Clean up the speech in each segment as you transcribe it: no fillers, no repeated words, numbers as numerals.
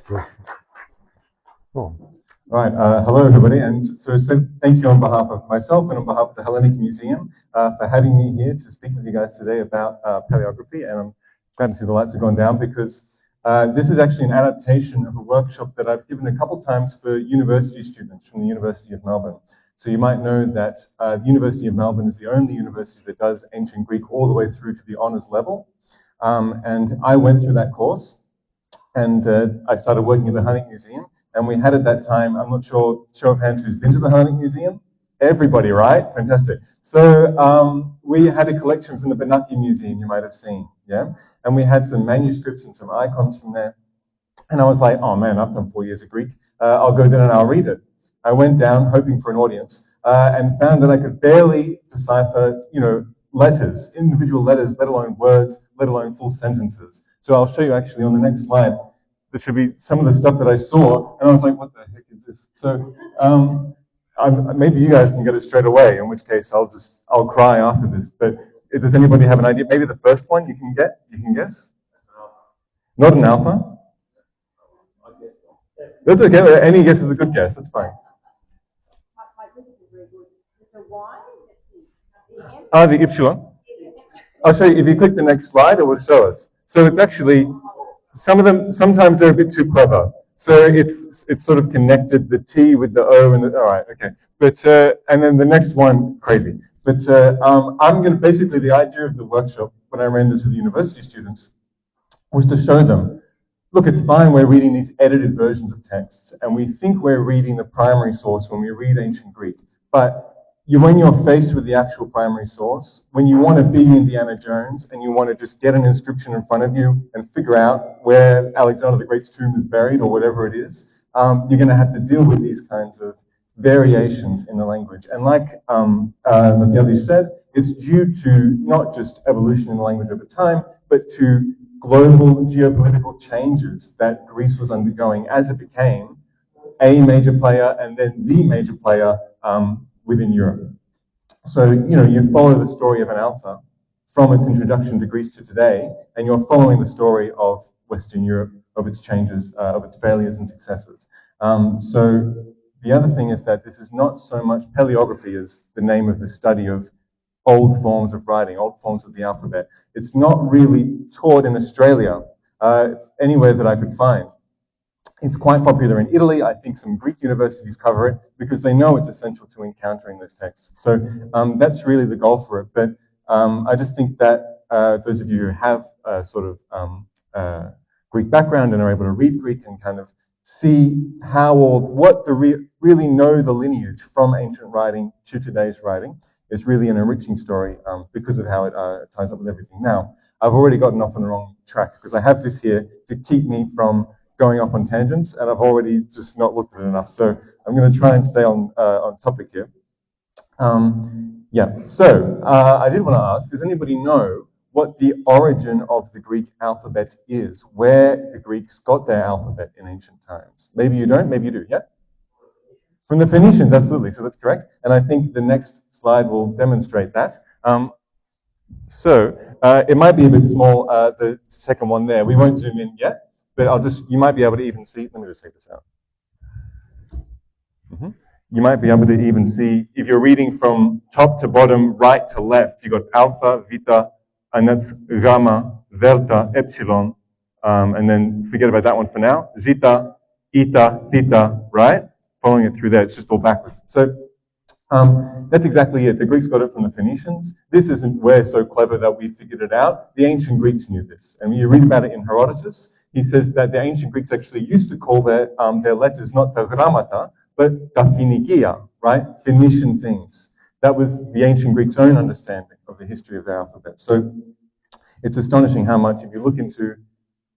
Cool. All right. Hello, everybody. And so thank you on behalf of myself and on behalf of the Hellenic Museum for having me here to speak with you guys today about paleography. And I'm glad to see the lights have gone down because this is actually an adaptation of a workshop that I've given a couple times for university students from the University of Melbourne. So you might know that the University of Melbourne is the only university that does ancient Greek all the way through to the honours level. And I went through that course and I started working at the Hellenic Museum. And we had at that time, I'm not sure, show of hands who's been to the Hellenic Museum? Everybody, right? Fantastic. So we had a collection from the Benaki Museum you might have seen, yeah? And we had some manuscripts and some icons from there. And I was like, oh man, I've done 4 years of Greek. I'll go down and I'll read it. I went down hoping for an audience and found that I could barely decipher, letters, individual letters, let alone words, let alone full sentences. So I'll show you actually on the next slide. There should be some of the stuff that I saw, and I was like, what the heck is this? So maybe you guys can get it straight away, in which case I'll cry after this. But does anybody have an idea? Maybe the first one you can guess? Not an alpha? That's okay, any guess is a good guess, that's fine. The epsilon. I'll show you, if you click the next slide, it will show us. So it's actually, some of them, sometimes they're a bit too clever. So it's sort of connected the T with the O and all right, okay. But, and then the next one, crazy. But I'm going to, basically the idea of the workshop, when I ran this with university students, was to show them, look, it's fine, we're reading these edited versions of texts, and we think we're reading the primary source when we read ancient Greek. But when you're faced with the actual primary source, when you want to be Indiana Jones and you want to just get an inscription in front of you and figure out where Alexander the Great's tomb is buried or whatever it is, you're going to have to deal with these kinds of variations in the language. And like Mathieu said, it's due to not just evolution in the language over time, but to global geopolitical changes that Greece was undergoing as it became a major player and then the major player within Europe. So, you follow the story of an alpha from its introduction to Greece to today, and you're following the story of Western Europe, of its changes, of its failures and successes. So the other thing is that this is not so much, paleography is the name of the study of old forms of writing, old forms of the alphabet. It's not really taught in Australia, anywhere that I could find. It's quite popular in Italy. I think some Greek universities cover it because they know it's essential to encountering those texts. So that's really the goal for it. But I just think that those of you who have a sort of Greek background and are able to read Greek and kind of see how or what really know the lineage from ancient writing to today's writing is really an enriching story because of how it ties up with everything. Now, I've already gotten off on the wrong track because I have this here to keep me from going off on tangents, and I've already just not looked at it enough. So I'm going to try and stay on topic here. So I did want to ask, does anybody know what the origin of the Greek alphabet is? Where the Greeks got their alphabet in ancient times? Maybe you don't, maybe you do, yeah? From the Phoenicians, absolutely, so that's correct. And I think the next slide will demonstrate that. It might be a bit small, the second one there. We won't zoom in yet. But you might be able to even see, let me just take this out. You might be able to even see, if you're reading from top to bottom, right to left, you've got alpha, vita, and that's gamma, delta, epsilon, and then forget about that one for now. Zeta, eta, theta, right? Following it through there, it's just all backwards. So that's exactly it. The Greeks got it from the Phoenicians. This isn't we're so clever that we figured it out. The ancient Greeks knew this. And when you read about it in Herodotus, he says that the ancient Greeks actually used to call their letters not the grammata, but the phinikia, right? Phoenician things. That was the ancient Greeks' own understanding of the history of their alphabet. So it's astonishing how much, if you look into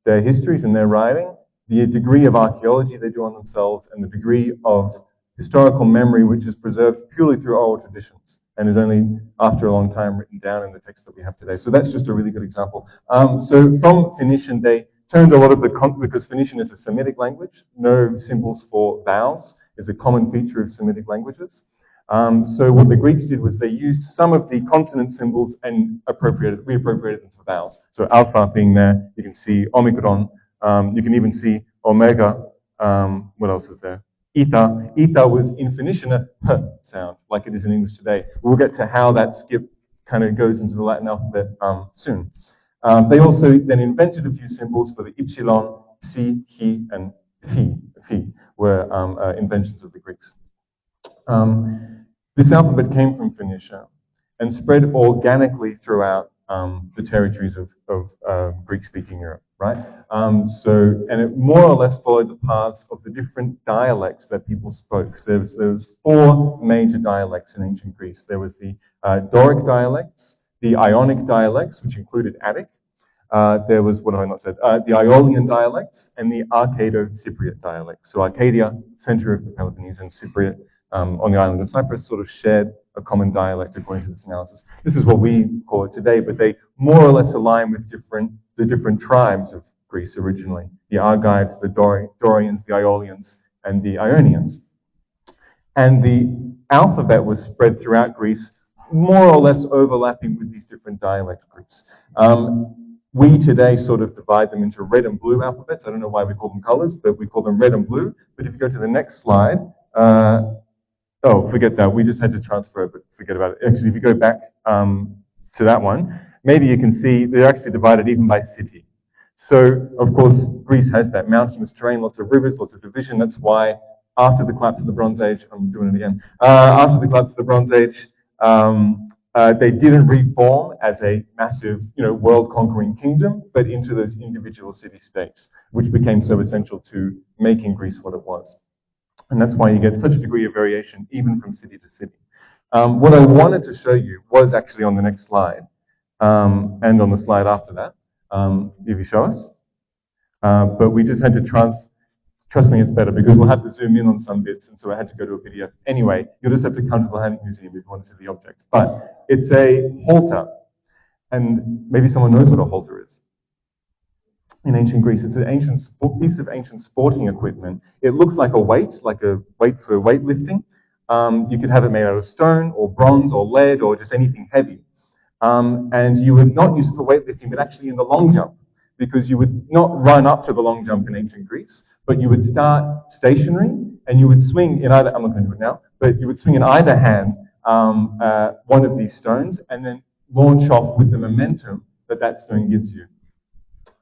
their histories and their writing, the degree of archaeology they do on themselves and the degree of historical memory which is preserved purely through oral traditions and is only after a long time written down in the text that we have today. So that's just a really good example. So from Phoenician, they turned a lot of because Phoenician is a Semitic language, no symbols for vowels is a common feature of Semitic languages. So what the Greeks did was they used some of the consonant symbols and reappropriated them for vowels. So alpha being there, you can see omicron, you can even see omega. What else is there? Eta. Eta was in Phoenician a H sound, like it is in English today. We'll get to how that skip kind of goes into the Latin alphabet soon. They also then invented a few symbols for the ypsilon, psi, chi, and phi. Phi were inventions of the Greeks. This alphabet came from Phoenicia and spread organically throughout the territories of Greek-speaking Europe, right? And it more or less followed the paths of the different dialects that people spoke. So there was 4 major dialects in ancient Greece. There was the Doric dialects, the Ionic dialects, which included Attic. There was, what have I not said, the Aeolian dialects and the Arcado-Cypriot dialects. So Arcadia, center of the Peloponnese, and Cypriot on the island of Cyprus sort of shared a common dialect according to this analysis. This is what we call it today, but they more or less align with the different tribes of Greece originally. The Argives, the Dorians, the Aeolians, and the Ionians. And the alphabet was spread throughout Greece, more or less overlapping with these different dialect groups. We today sort of divide them into red and blue alphabets. I don't know why we call them colors, but we call them red and blue. But if you go to the next slide, oh, forget that. We just had to transfer it, but forget about it. Actually, if you go back to that one, maybe you can see they're actually divided even by city. So, of course, Greece has that mountainous terrain, lots of rivers, lots of division. That's why after the collapse of the Bronze Age, I'm doing it again, after the collapse of the Bronze Age, they didn't reform as a massive, world-conquering kingdom, but into those individual city-states, which became so essential to making Greece what it was. And that's why you get such a degree of variation, even from city to city. What I wanted to show you was actually on the next slide, and on the slide after that, if you show us. But we just had to trust me, it's better, because we'll have to zoom in on some bits, and so I had to go to a PDF. Anyway, you'll just have to come to the Hellenic Museum if you want to see the object. But it's a halter, and maybe someone knows what a halter is. In ancient Greece, it's an piece of ancient sporting equipment. It looks like a weight for weightlifting. You could have it made out of stone, or bronze, or lead, or just anything heavy. And you would not use it for weightlifting, but actually in the long jump, because you would not run up to the long jump in ancient Greece, but you would start stationary, and you would swing in either, I'm not going to do it now, but you would swing in either hand one of these stones, and then launch off with the momentum that that stone gives you.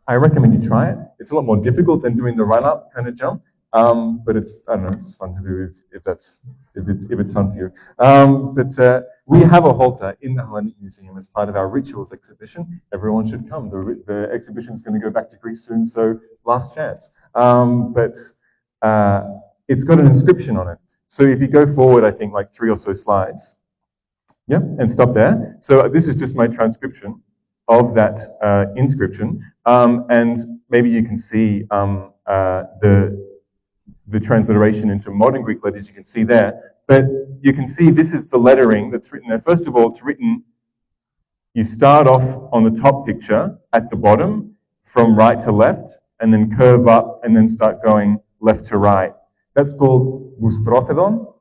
I recommend you try it. It's a lot more difficult than doing the run-up kind of jump, but it's, I don't know, it's fun to do if it's fun for you. But we have a halter in the Hellenic Museum as part of our rituals exhibition. Everyone should come. The exhibition is going to go back to Greece soon, so last chance. But it's got an inscription on it. So if you go forward, I think like 3 or so slides, yep, and stop there. So this is just my transcription of that inscription, and maybe you can see the transliteration into modern Greek letters. You can see there, but you can see this is the lettering that's written there. First of all, it's written. You start off on the top picture at the bottom, from right to left, and then curve up, and then start going left to right. That's called boustrophodon.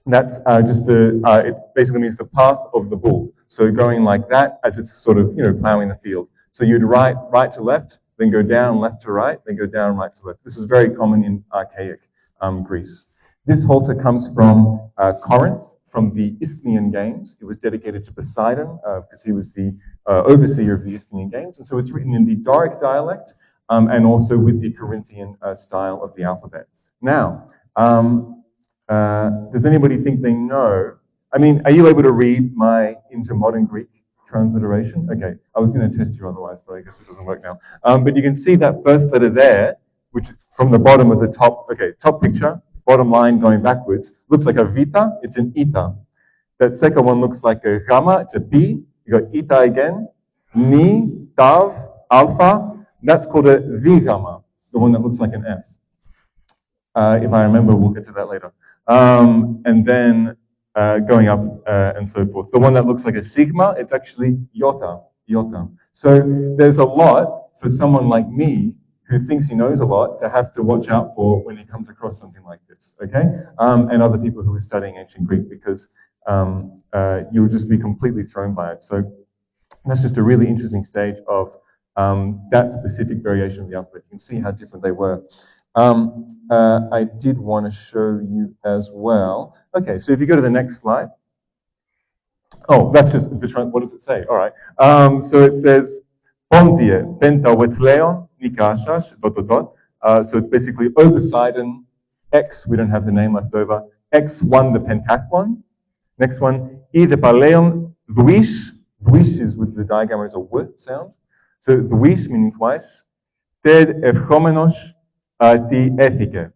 That's it basically means the path of the bull. So going like that as it's sort of, plowing the field. So you'd right to left, then go down left to right, then go down right to left. This was very common in archaic Greece. This halter comes from Corinth, from the Isthmian Games. It was dedicated to Poseidon because he was the overseer of the Isthmian Games. And so it's written in the Doric dialect and also with the Corinthian style of the alphabet. Now, does anybody think they know? I mean, are you able to read my into modern Greek transliteration? Okay, I was going to test you otherwise, but I guess it doesn't work now. But you can see that first letter there, which from the bottom of the top picture, bottom line going backwards, looks like a vita, it's an eta. That second one looks like a gamma, it's a p. You got eta again, ni, tav, alpha. That's called a v gamma, the one that looks like an F. If I remember, we'll get to that later. And then going up and so forth. The one that looks like a sigma, it's actually iota. So there's a lot for someone like me who thinks he knows a lot to have to watch out for when he comes across something like this, okay? And other people who are studying ancient Greek, because you'll just be completely thrown by it. So that's just a really interesting stage of that specific variation of the alphabet. You can see how different they were. I did want to show you as well. Okay, so if you go to the next slide. Oh, that's just what does it say? All right. So it says, Pontie, penta wetleon, nikashash, ... So it's basically O Poseidon, X, we don't have the name left over, X won the pentathlon. Next one, E the Paleon, Vuish. Vuish is with the diagram as a W sound. So Vuish meaning twice. Ted Evchomenos ti Ethike.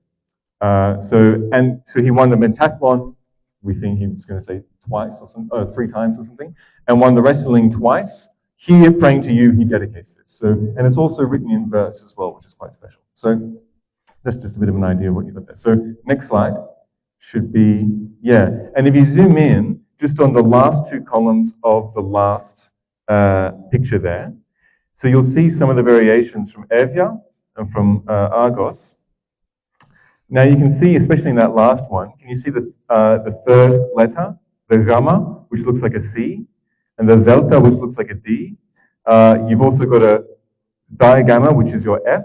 So he won the pentathlon. We think he was going to say twice or something, 3 times or something, and won the wrestling twice. Here, praying to you, he dedicates it. So, and it's also written in verse as well, which is quite special. So that's just a bit of an idea of what you've got there. So next slide should be, yeah. And if you zoom in, just on the last 2 columns of the last picture there, so you'll see some of the variations from Evia and from Argos. Now you can see, especially in that last one, can you see the 3rd letter, the gamma, which looks like a C, and the delta, which looks like a D. You've also got a digamma, which is your F.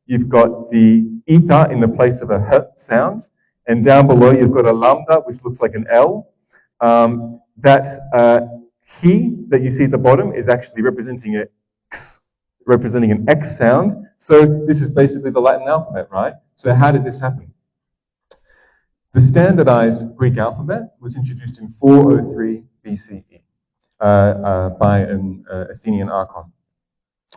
You've got the eta in the place of a H sound, and down below you've got a lambda, which looks like an L. That he that you see at the bottom is actually representing an X sound. So this is basically the Latin alphabet, right? So how did this happen? The standardized Greek alphabet was introduced in 403 BCE by an Athenian archon,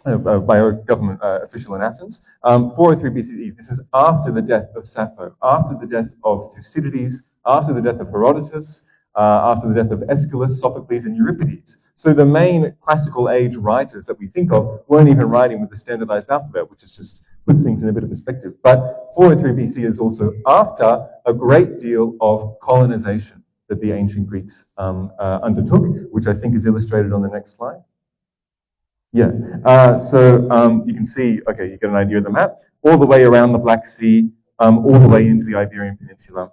by a government official in Athens. 403 BCE, this is after the death of Sappho, after the death of Thucydides, after the death of Herodotus, after the death of Aeschylus, Sophocles, and Euripides. So the main classical age writers that we think of weren't even writing with the standardized alphabet, which is just puts things in a bit of perspective. But 403 BC is also after a great deal of colonization that the ancient Greeks undertook, which I think is illustrated on the next slide. Yeah, so you can see, okay, you get an idea of the map, all the way around the Black Sea, all the way into the Iberian Peninsula,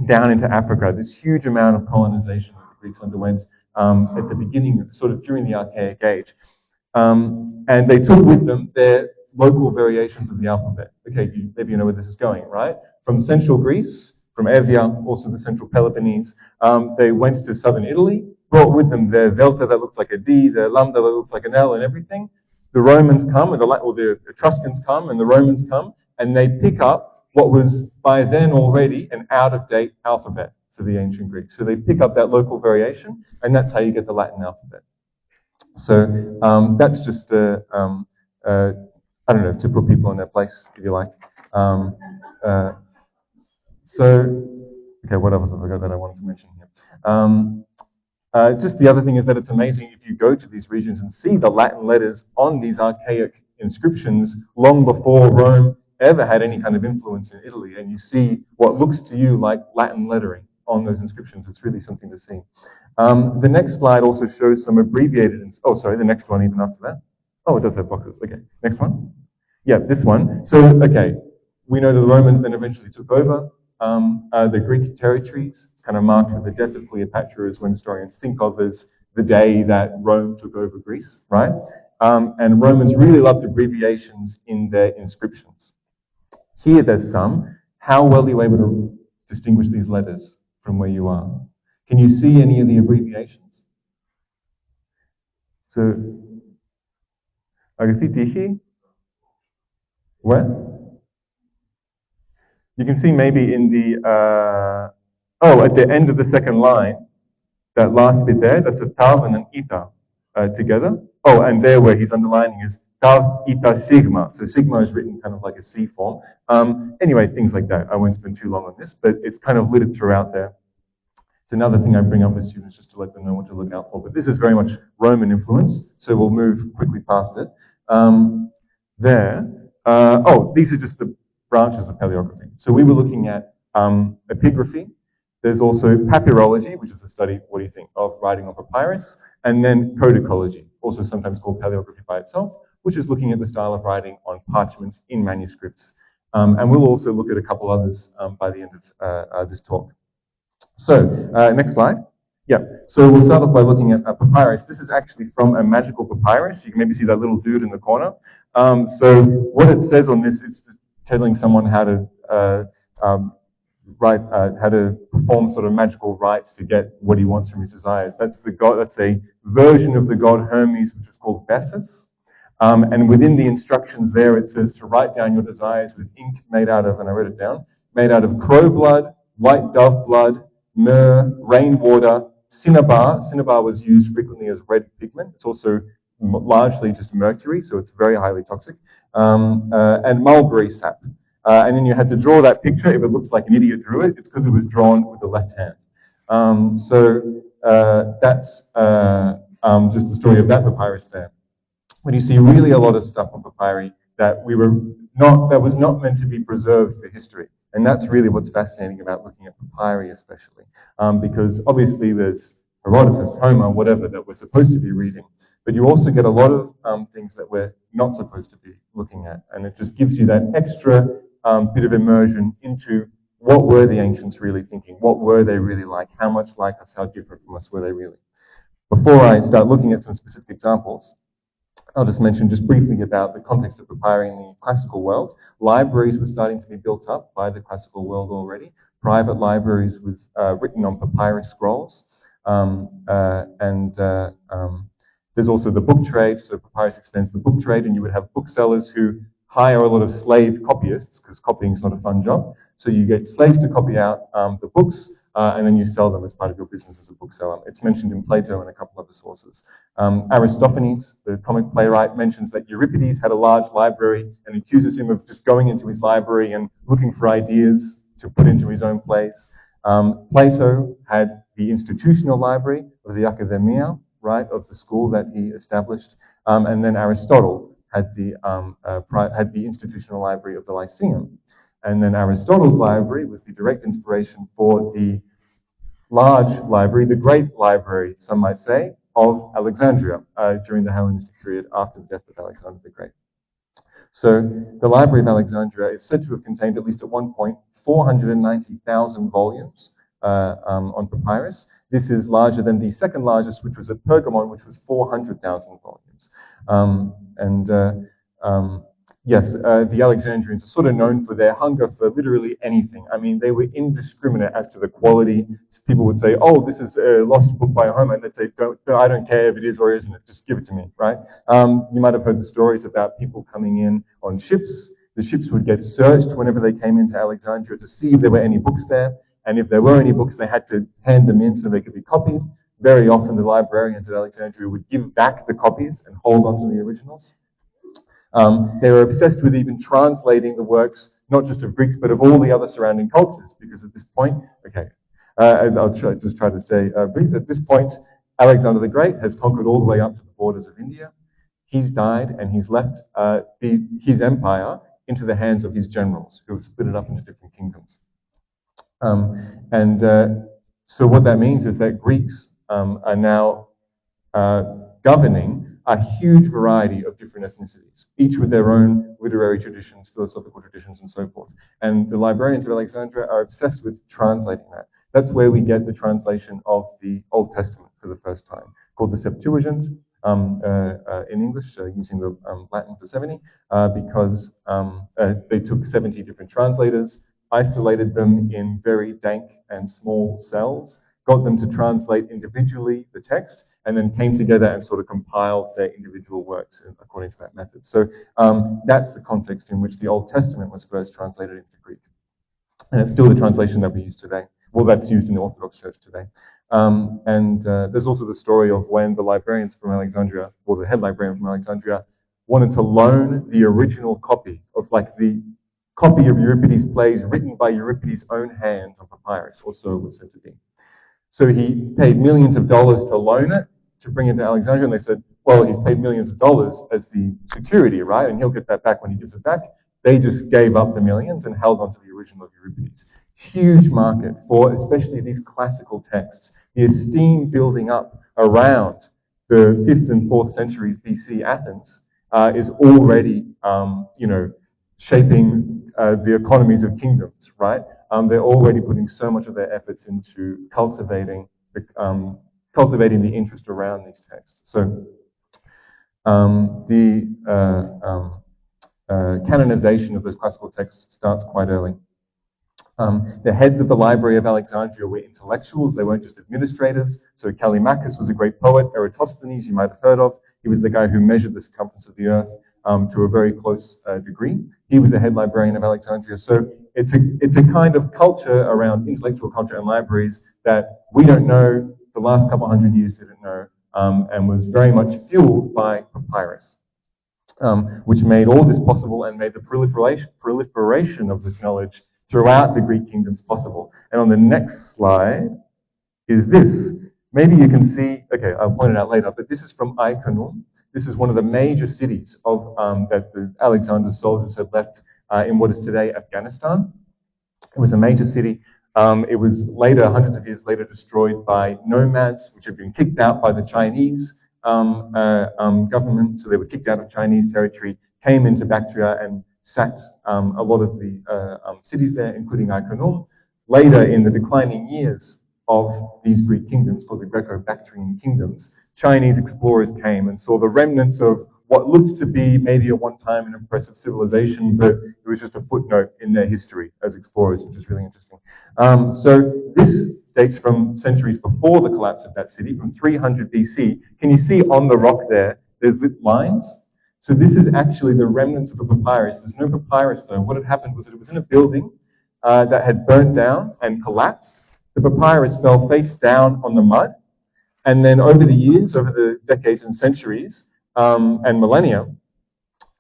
down into Africa, this huge amount of colonization that the Greeks underwent at the beginning, sort of during the Archaic Age. And they took with them their local variations of the alphabet. Okay, maybe you know where this is going, right? From central Greece, from Evia, also the central Peloponnese, they went to southern Italy, brought with them their delta that looks like a D, their lambda that looks like an L and everything. The Romans come, or the Etruscans come, and the Romans come, and they pick up what was by then already an out-of-date alphabet for the ancient Greeks. So they pick up that local variation, and that's how you get the Latin alphabet. So that's just I don't know, to put people in their place, if you like. Okay, what else have I got that I wanted to mention here? Just the other thing is that it's amazing if you go to these regions and see the Latin letters on these archaic inscriptions long before Rome ever had any kind of influence in Italy, and you see what looks to you like Latin lettering on those inscriptions. It's really something to see. The next slide also shows some abbreviated, the next one even after that. Oh, it does have boxes. Okay, next one. Yeah, this one. So, okay, we know that the Romans then eventually took over the Greek territories. It's kind of marked with the death of Cleopatra is when historians think of as the day that Rome took over Greece, right? And Romans really loved abbreviations in their inscriptions. Here there's some. How well are you able to distinguish these letters from where you are? Can you see any of the abbreviations? So, Agathitihi? Where? You can see maybe in the, at the end of the second line, that last bit there, that's a tav and an ita together. Oh, and there where he's underlining is tav, ita, sigma. So sigma is written kind of like a C form. Anyway, things like that. I won't spend too long on this, but it's kind of littered throughout there. It's another thing I bring up with students just to let them know what to look out for. But this is very much Roman influence, so we'll move quickly past it. These are just the branches of paleography. So we were looking at epigraphy. There's also papyrology, which is the study, what do you think, of writing on papyrus, and then codicology, also sometimes called paleography by itself, which is looking at the style of writing on parchment in manuscripts. And we'll also look at a couple others by the end of this talk. So, next slide. Yeah, so we'll start off by looking at a papyrus. This is actually from a magical papyrus. You can maybe see that little dude in the corner. So what it says on this is telling someone how to how to perform sort of magical rites to get what he wants from his desires. That's the god. That's a version of the god Hermes, which is called Bessus. And within the instructions there, it says to write down your desires with ink made out of, and I wrote it down, made out of crow blood, white dove blood, myrrh, rainwater, cinnabar. Cinnabar was used frequently as red pigment. It's also largely just mercury, so it's very highly toxic, and mulberry sap. And then you had to draw that picture. If it looks like an idiot drew it, it's because it was drawn with the left hand. That's just the story of that papyrus there. When you see really a lot of stuff on papyri that was not meant to be preserved for history. And that's really what's fascinating about looking at papyri especially. Because obviously there's Herodotus, Homer, whatever that we're supposed to be reading. But you also get a lot of things that we're not supposed to be looking at. And it just gives you that extra bit of immersion into what were the ancients really thinking? What were they really like? How much like us? How different from us were they really? Before I start looking at some specific examples, I'll just mention just briefly about the context of papyri in the classical world. Libraries were starting to be built up by the classical world already. Private libraries with written on papyrus scrolls. There's also the book trade, so papyrus extends the book trade, and you would have booksellers who hire a lot of slave copyists, because copying is not a fun job. So you get slaves to copy out the books, and then you sell them as part of your business as a bookseller. It's mentioned in Plato and a couple other sources. Aristophanes, the comic playwright, mentions that Euripides had a large library and accuses him of just going into his library and looking for ideas to put into his own plays. Plato had the institutional library of the Academia, right, of the school that he established, and then Aristotle had the institutional library of the Lyceum. And then Aristotle's library was the direct inspiration for the large library, the great library, some might say, of Alexandria during the Hellenistic period after the death of Alexander the Great. So the Library of Alexandria is said to have contained, at least at one point, 490,000 volumes on papyrus. This is larger than the second largest, which was at Pergamon, which was 400,000 volumes. Yes, the Alexandrians are sort of known for their hunger for literally anything. I mean, they were indiscriminate as to the quality. People would say, oh, this is a lost book by Homer. And they'd say, I don't care if it is or isn't it, just give it to me, right? You might have heard the stories about people coming in on ships. The ships would get searched whenever they came into Alexandria to see if there were any books there. And if there were any books, they had to hand them in so they could be copied. Very often the librarians at Alexandria would give back the copies and hold on to the originals. They were obsessed with even translating the works, not just of Greeks, but of all the other surrounding cultures, because at this point, I'll try to stay brief. At this point, Alexander the Great has conquered all the way up to the borders of India. He's died, and he's left his empire into the hands of his generals, who have split it up into different kingdoms. So what that means is that Greeks are now governing a huge variety of different ethnicities, each with their own literary traditions, philosophical traditions, and so forth. And the librarians of Alexandria are obsessed with translating that. That's where we get the translation of the Old Testament for the first time, called the Septuagint in English, using the Latin for 70, because they took 70 different translators, isolated them in very dank and small cells, got them to translate individually the text, and then came together and sort of compiled their individual works according to that method. So that's the context in which the Old Testament was first translated into Greek. And it's still the translation that we use today. Well, that's used in the Orthodox Church today. There's also the story of when the librarians from Alexandria, or the head librarian from Alexandria, wanted to loan the original copy of, like, the copy of Euripides' plays written by Euripides' own hand on papyrus, or so it was said to be. So he paid millions of dollars to loan it, to bring it to Alexandria, and they said, well, he's paid millions of dollars as the security, right? And he'll get that back when he gives it back. They just gave up the millions and held on to the original of Euripides. Huge market for especially these classical texts. The esteem building up around the 5th and 4th centuries BC Athens is already, shaping the economies of kingdoms, right? They're already putting so much of their efforts into cultivating the interest around these texts. So canonization of those classical texts starts quite early. The heads of the Library of Alexandria were intellectuals, they weren't just administrators. So Callimachus was a great poet, Eratosthenes you might have heard of. He was the guy who measured the circumference of the earth to a very close degree. He was the head librarian of Alexandria. So it's a kind of culture around intellectual culture and libraries that we don't know, the last couple hundred years didn't know, and was very much fueled by papyrus. Which made all this possible and made the proliferation of this knowledge throughout the Greek kingdoms possible. And on the next slide is this. Maybe you can see, okay, I'll point it out later, but this is from Iconium. This is one of the major cities of that the Alexander's soldiers had left in what is today Afghanistan. It was a major city. It was later, hundreds of years later, destroyed by nomads, which had been kicked out by the Chinese government. So they were kicked out of Chinese territory, came into Bactria and sacked a lot of the cities there, including Iconium. Later, in the declining years of these Greek kingdoms, called the Greco-Bactrian kingdoms, Chinese explorers came and saw the remnants of what looked to be maybe at one time an impressive civilization, but it was just a footnote in their history as explorers, which is really interesting. So this dates from centuries before the collapse of that city, from 300 BC. Can you see on the rock there, there's lit lines? So this is actually the remnants of a papyrus. There's no papyrus though. What had happened was that it was in a building that had burnt down and collapsed. The papyrus fell face down on the mud. And then over the years, over the decades and centuries and millennia,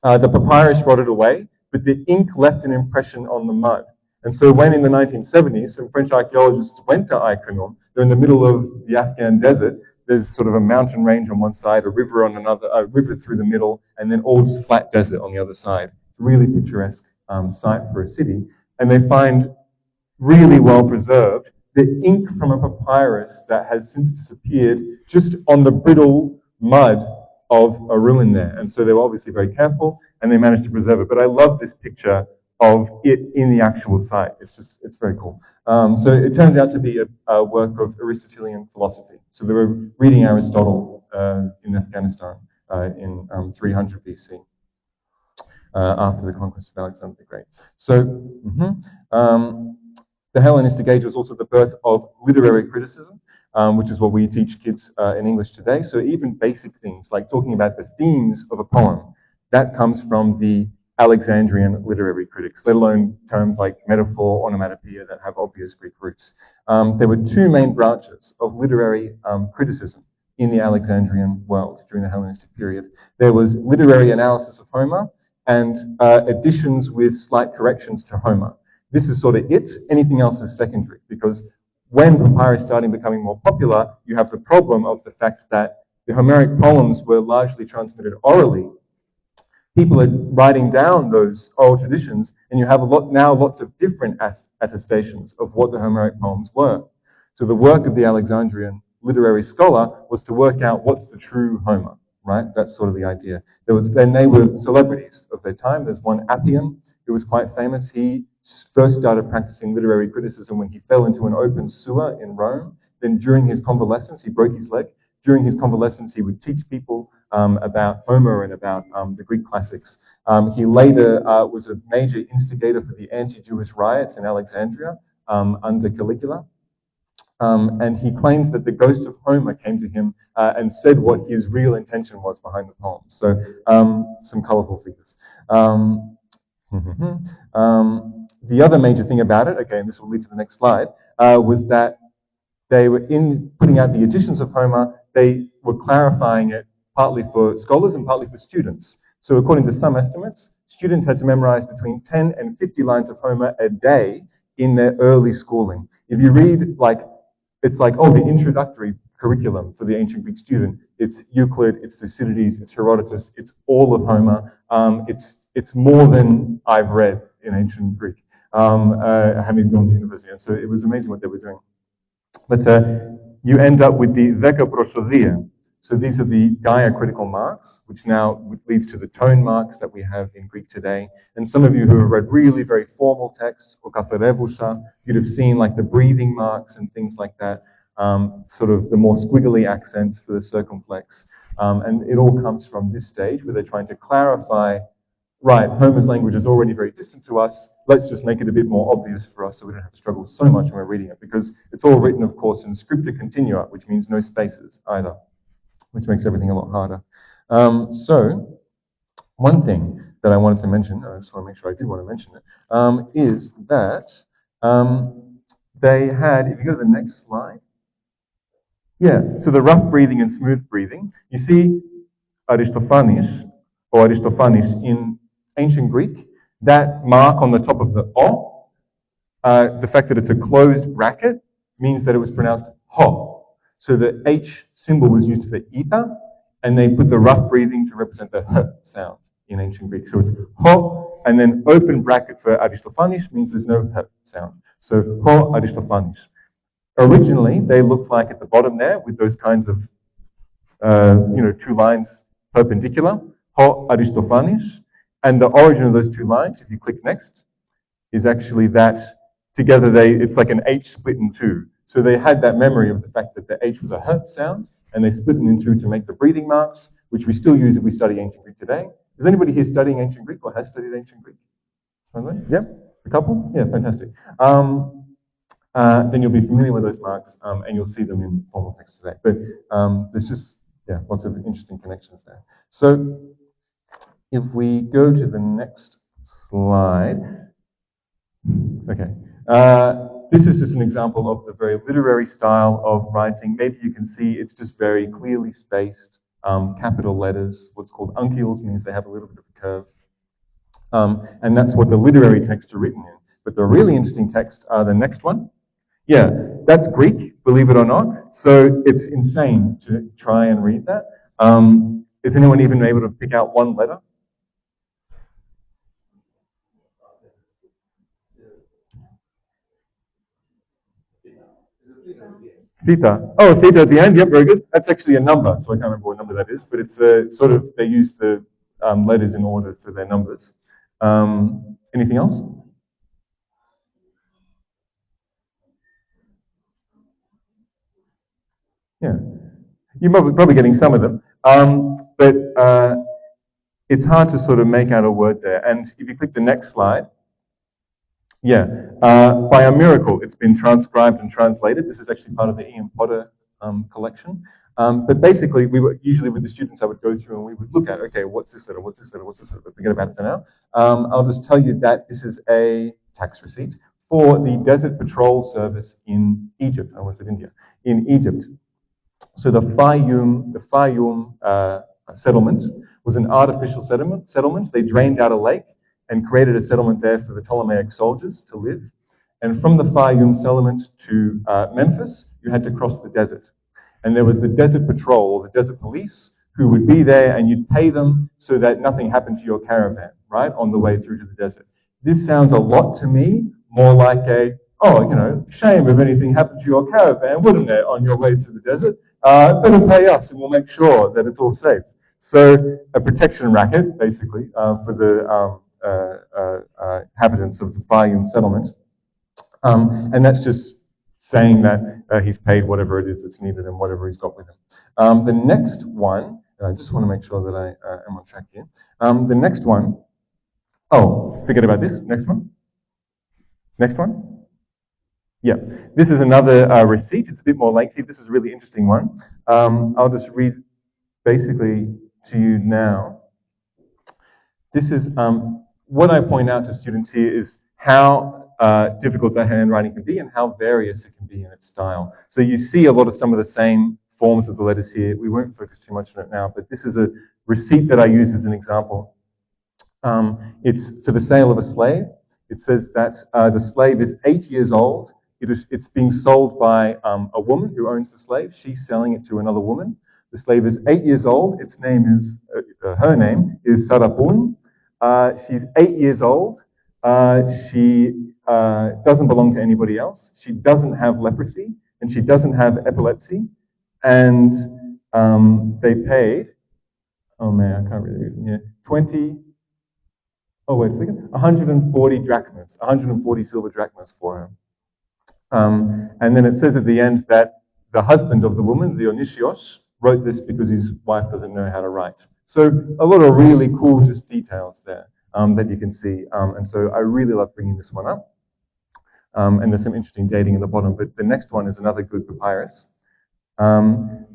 the papyrus rotted away, but the ink left an impression on the mud. And so when in the 1970s, some French archaeologists went to Iconium, they're in the middle of the Afghan desert. There's sort of a mountain range on one side, a river on another, a river through the middle, and then all just flat desert on the other side. It's a really picturesque site for a city. And they find really well preserved the ink from a papyrus that has since disappeared just on the brittle mud of a ruin there. And so they were obviously very careful and they managed to preserve it. But I love this picture of it in the actual site. It's very cool. So it turns out to be a work of Aristotelian philosophy. So they were reading Aristotle in Afghanistan in 300 BC after the conquest of Alexander the Great. So the Hellenistic Age was also the birth of literary criticism, which is what we teach kids in English today. So even basic things like talking about the themes of a poem, that comes from the Alexandrian literary critics, let alone terms like metaphor, onomatopoeia that have obvious Greek roots. There were two main branches of literary criticism in the Alexandrian world during the Hellenistic period. There was literary analysis of Homer and additions with slight corrections to Homer. This is sort of it. Anything else is secondary, because when papyrus started becoming more popular, you have the problem of the fact that the Homeric poems were largely transmitted orally. People are writing down those oral traditions, and you have lots of different attestations of what the Homeric poems were. So the work of the Alexandrian literary scholar was to work out what's the true Homer, right? That's sort of the idea. Then they were celebrities of their time. There's one Appian who was quite famous. He first started practicing literary criticism when he fell into an open sewer in Rome. Then during his convalescence, he broke his leg. During his convalescence, he would teach people about Homer and about the Greek classics. He later was a major instigator for the anti-Jewish riots in Alexandria under Caligula. And he claims that the ghost of Homer came to him and said what his real intention was behind the poem. So some colorful figures. The other major thing about it, again, this will lead to the next slide, was that they were in putting out the editions of Homer, they were clarifying it partly for scholars and partly for students. So according to some estimates, students had to memorize between 10 and 50 lines of Homer a day in their early schooling. If you read, it's like, oh, the introductory curriculum for the ancient Greek student, it's Euclid, it's Thucydides, it's Herodotus, it's all of Homer. It's more than I've read in ancient Greek, having gone to university. And so it was amazing what they were doing. But you end up with the dekaprosodia. So these are the diacritical marks, which now leads to the tone marks that we have in Greek today. And some of you who have read really very formal texts, or katharevousa, you'd have seen like the breathing marks and things like that, sort of the more squiggly accents for the circumflex. And it all comes from this stage where they're trying to clarify right, Homer's language is already very distant to us. Let's just make it a bit more obvious for us so we don't have to struggle so much when we're reading it, because it's all written, of course, in scripta continua, which means no spaces either, which makes everything a lot harder. So one thing that I wanted to mention, I just want to make sure I did want to mention it, is that they had, if you go to the next slide, yeah, so the rough breathing and smooth breathing, you see Aristophanes, or Aristophanes in ancient Greek, that mark on the top of the O, the fact that it's a closed bracket means that it was pronounced ho. So the H symbol was used for ita, and they put the rough breathing to represent the h sound in ancient Greek. So it's ho, and then open bracket for Aristophanes means there's no h sound. So ho Aristophanes. Originally, they looked like at the bottom there with those kinds of, two lines perpendicular, ho Aristophanes. And the origin of those two lines, if you click next, is actually that together it's like an H split in two. So they had that memory of the fact that the H was a h sound, and they split it in two to make the breathing marks, which we still use if we study ancient Greek today. Is anybody here studying ancient Greek or has studied ancient Greek? Yeah, a couple? Yeah, fantastic. Then you'll be familiar with those marks, and you'll see them in formal text today. But there's just, lots of interesting connections there. So if we go to the next slide, okay. This is just an example of the very literary style of writing. Maybe you can see it's just very clearly spaced, capital letters. What's called uncials means they have a little bit of a curve. And that's what the literary texts are written in. But the really interesting texts are the next one. Yeah, that's Greek, believe it or not. So it's insane to try and read that. Is anyone even able to pick out one letter? Theta. Oh, theta at the end. Yep, very good. That's actually a number, so I can't remember what number that is. But it's they use the letters in order for their numbers. Anything else? Yeah, you're probably getting some of them, but it's hard to sort of make out a word there. And if you click the next slide, by a miracle, it's been transcribed and translated. This is actually part of the Ian Potter collection. But basically, usually with the students, I would go through and we would look at, okay, what's this letter, what's this letter, what's this letter, but forget about it for now. I'll just tell you that this is a tax receipt for the Desert Patrol Service in Egypt. I almost said India. In Egypt. So the Fayum settlement was an artificial settlement. They drained out a lake and created a settlement there for the Ptolemaic soldiers to live. And from the Fayum settlement to Memphis, you had to cross the desert. And there was the desert patrol, or the desert police, who would be there, and you'd pay them so that nothing happened to your caravan, right, on the way through to the desert. This sounds a lot to me more like shame if anything happened to your caravan, wouldn't it, on your way to the desert? Better pay us, and we'll make sure that it's all safe. So a protection racket, basically, for the inhabitants of the Fayum settlement. And that's just saying that he's paid whatever it is that's needed and whatever he's got with him. The next one, and I just want to make sure that I am on track here. The next one, forget about this. Next one. Next one. Yeah, this is another receipt. It's a bit more lengthy. This is a really interesting one. I'll just read basically to you now. This is what I point out to students here is how difficult the handwriting can be and how various it can be in its style. So you see a lot of some of the same forms of the letters here. We won't focus too much on it now, but this is a receipt that I use as an example. It's for the sale of a slave. It says that the slave is 8 years old. It's being sold by a woman who owns the slave. She's selling it to another woman. The slave is 8 years old. Its name is, her name is Sarapun. She's 8 years old. She doesn't belong to anybody else. She doesn't have leprosy, and she doesn't have epilepsy. And they paid, oh man, I can't really read it here, 140 drachmas, 140 silver drachmas for her. And then it says at the end that the husband of the woman, Dionysios, wrote this because his wife doesn't know how to write. So a lot of really cool just details there. that you can see. And so I really love bringing this one up. And there's some interesting dating in the bottom, but the next one is another good papyrus.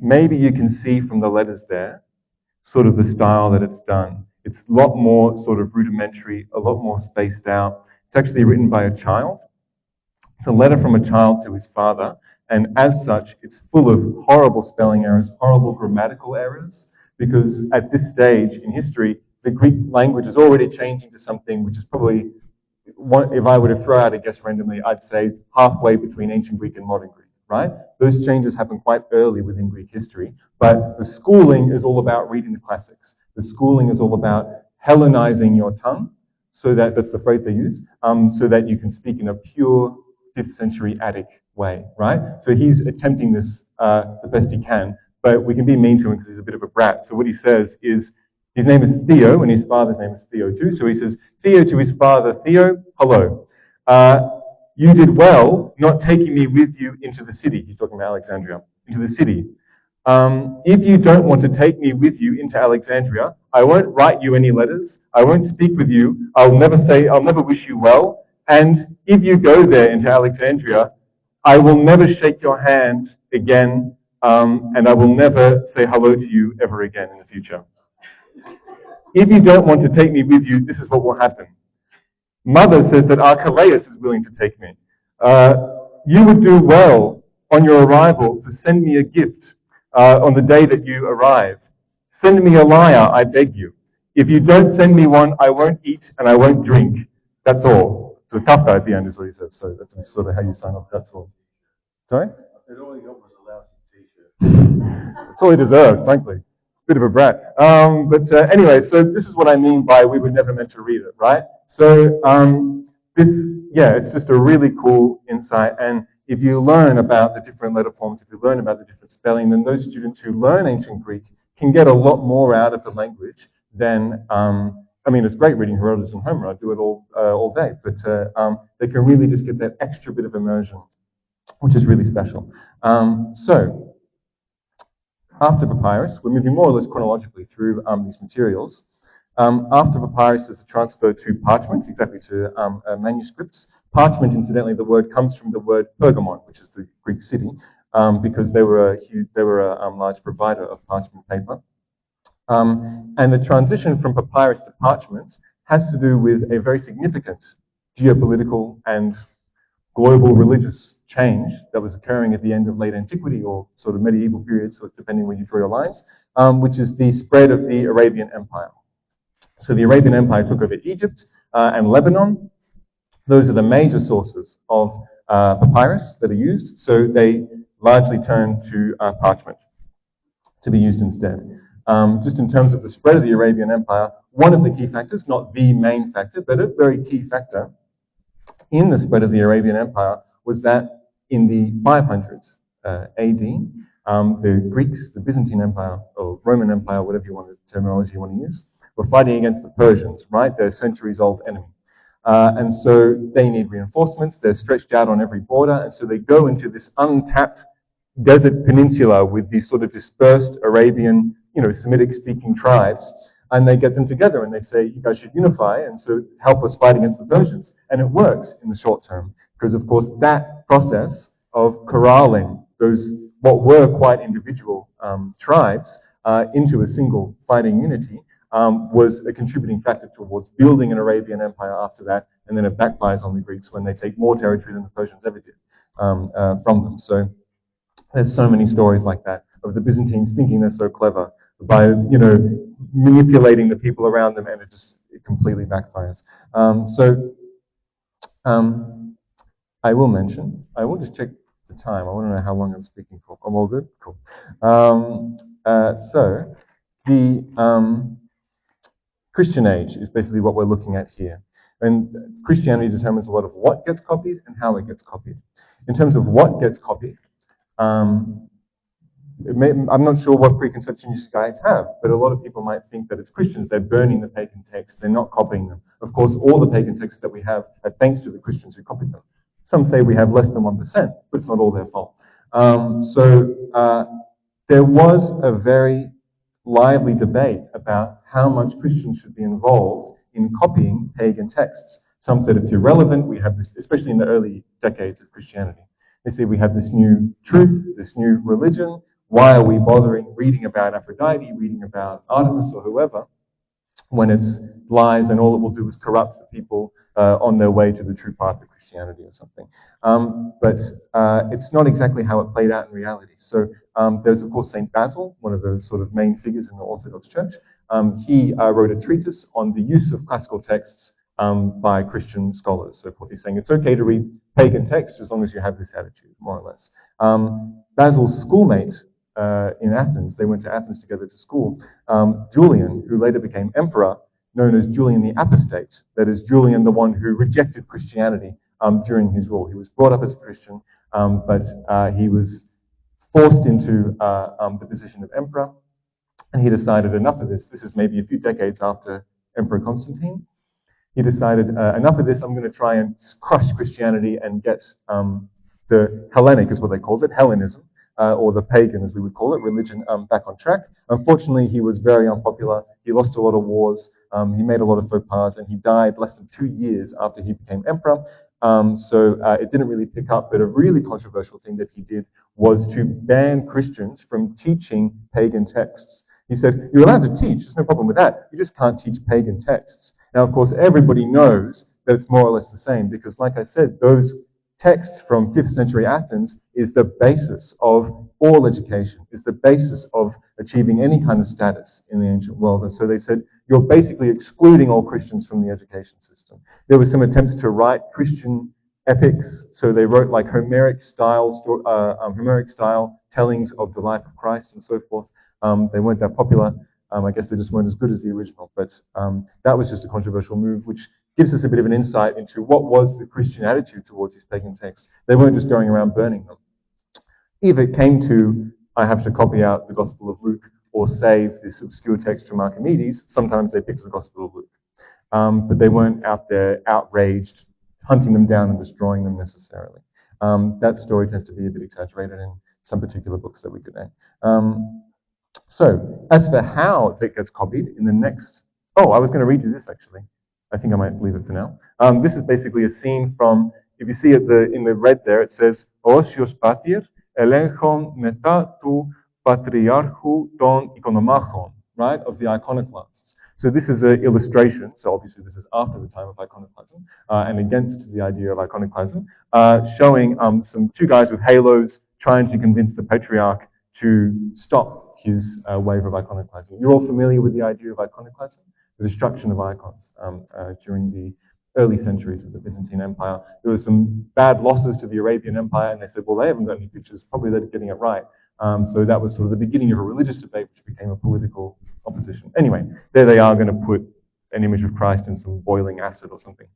Maybe you can see from the letters there sort of the style that it's done. It's a lot more sort of rudimentary, a lot more spaced out. It's actually written by a child. It's a letter from a child to his father, and as such, it's full of horrible spelling errors, horrible grammatical errors, because at this stage in history, the Greek language is already changing to something which is probably, if I were to throw out a guess randomly, I'd say halfway between ancient Greek and modern Greek, right? Those changes happen quite early within Greek history, but the schooling is all about reading the classics. The schooling is all about Hellenizing your tongue, so that's the phrase they use, so that you can speak in a pure 5th century Attic way, right? So he's attempting this the best he can, but we can be mean to him because he's a bit of a brat. So what he says is, his name is Theo, and his father's name is Theo too. So he says, Theo to his father, Theo, hello. You did well not taking me with you into the city. He's talking about Alexandria, into the city. If you don't want to take me with you into Alexandria, I won't write you any letters. I won't speak with you. I'll never wish you well. And if you go there into Alexandria, I will never shake your hand again, and I will never say hello to you ever again in the future. If you don't want to take me with you, this is what will happen. Mother says that Archelaus is willing to take me. You would do well on your arrival to send me a gift on the day that you arrive. Send me a lyre, I beg you. If you don't send me one, I won't eat and I won't drink. That's all. So kafka at the end is what he says. So that's sort of how you sign off. That's all. Sorry? It only got was a lousy t-shirt. That's all he deserved, frankly. Bit of a brat. Anyway, so this is what I mean by we were never meant to read it, right? So it's just a really cool insight. And if you learn about the different letter forms, if you learn about the different spelling, then those students who learn ancient Greek can get a lot more out of the language than, it's great reading Herodotus and Homer. I do it all day, but they can really just get that extra bit of immersion, which is really special. So after papyrus, we're moving more or less chronologically through these materials. After papyrus is the transfer to parchment, exactly to manuscripts. Parchment, incidentally, the word comes from the word Pergamon, which is the Greek city, because they were a large provider of parchment paper. And the transition from papyrus to parchment has to do with a very significant geopolitical and global religious change that was occurring at the end of late antiquity or sort of medieval periods, depending where you draw your lines, which is the spread of the Arabian Empire. So the Arabian Empire took over Egypt and Lebanon. Those are the major sources of papyrus that are used. So they largely turned to parchment to be used instead. Just in terms of the spread of the Arabian Empire, one of the key factors, not the main factor, but a very key factor in the spread of the Arabian Empire was that in the 500s AD, the Greeks, the Byzantine Empire, or Roman Empire, whatever terminology you want to use, were fighting against the Persians, right? They're a centuries-old enemy. And so they need reinforcements. They're stretched out on every border. And so they go into this untapped desert peninsula with these sort of dispersed Arabian, Semitic-speaking tribes. And they get them together and they say, you guys should unify and so help us fight against the Persians. And it works in the short term because, of course, that process of corralling those, what were quite individual tribes into a single fighting unity was a contributing factor towards building an Arabian Empire after that. And then it backfires on the Greeks when they take more territory than the Persians ever did from them. So there's so many stories like that of the Byzantines thinking they're so clever by, manipulating the people around them, and it completely backfires. I will just check the time. I want to know how long I'm speaking for. I'm all good? Cool. So the Christian age is basically what we're looking at here. And Christianity determines a lot of what gets copied and how it gets copied. In terms of what gets copied, I'm not sure what preconception you guys have, but a lot of people might think that it's Christians. They're burning the pagan texts. They're not copying them. Of course, all the pagan texts that we have are thanks to the Christians who copied them. Some say we have less than 1%, but it's not all their fault. There was a very lively debate about how much Christians should be involved in copying pagan texts. Some said it's irrelevant. We have this, especially in the early decades of Christianity. They say we have this new truth, this new religion. Why are we bothering reading about Aphrodite, reading about Artemis or whoever, when it's lies and all it will do is corrupt the people on their way to the true path of Christianity or something. But it's not exactly how it played out in reality. So there's, of course, St. Basil, one of the sort of main figures in the Orthodox Church. He wrote a treatise on the use of classical texts by Christian scholars. So he's saying it's okay to read pagan texts as long as you have this attitude, more or less. Basil's schoolmate in Athens, they went to Athens together to school, Julian, who later became emperor, known as Julian the Apostate, that is, Julian the one who rejected Christianity during his rule. He was brought up as a Christian, but he was forced into the position of emperor, and he decided enough of this. This is maybe a few decades after Emperor Constantine. He decided enough of this, I'm going to try and crush Christianity and get the Hellenic, is what they called it, Hellenism, or the pagan, as we would call it, religion, back on track. Unfortunately, he was very unpopular. He lost a lot of wars. He made a lot of faux pas, and he died less than 2 years after he became emperor. So it didn't really pick up, but a really controversial thing that he did was to ban Christians from teaching pagan texts. He said, you're allowed to teach, there's no problem with that. You just can't teach pagan texts. Now, of course, everybody knows that it's more or less the same, because like I said, those texts from 5th century Athens is the basis of all education, is the basis of achieving any kind of status in the ancient world. And so they said, you're basically excluding all Christians from the education system. There were some attempts to write Christian epics, so they wrote like Homeric style tellings of the life of Christ and so forth. They weren't that popular. I guess they just weren't as good as the original, but that was just a controversial move, which gives us a bit of an insight into what was the Christian attitude towards these pagan texts. They weren't just going around burning them. If it came to, I have to copy out the Gospel of Luke or save this obscure text from Archimedes, sometimes they picked the Gospel of Luke. But they weren't out there outraged, hunting them down and destroying them necessarily. That story tends to be a bit exaggerated in some particular books that we could name. So, as for how that gets copied in the next... Oh, I was going to read you this, actually. I think I might leave it for now. This is basically a scene from, if you see it in the red there, it says, Osios patir elenchon meta tu patriarchou ton ikonomachon, right, of the iconoclasts. So this is an illustration, so obviously this is after the time of iconoclasm, and against the idea of iconoclasm, showing some two guys with halos trying to convince the patriarch to stop his wave of iconoclasm. You're all familiar with the idea of iconoclasm? The destruction of icons during the early centuries of the Byzantine Empire. There were some bad losses to the Arabian Empire, and they said, well, they haven't got any pictures, probably they're getting it right. So that was sort of the beginning of a religious debate, which became a political opposition. Anyway, there they are going to put an image of Christ in some boiling acid or something.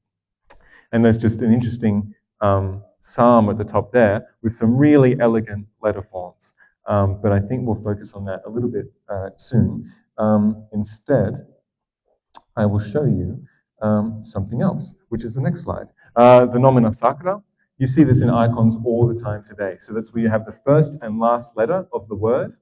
And there's just an interesting psalm at the top there with some really elegant letter forms. But I think we'll focus on that a little bit soon. Instead, I will show you something else, which is the next slide. The nomina sacra. You see this in icons all the time today. So that's where you have the first and last letter of the word,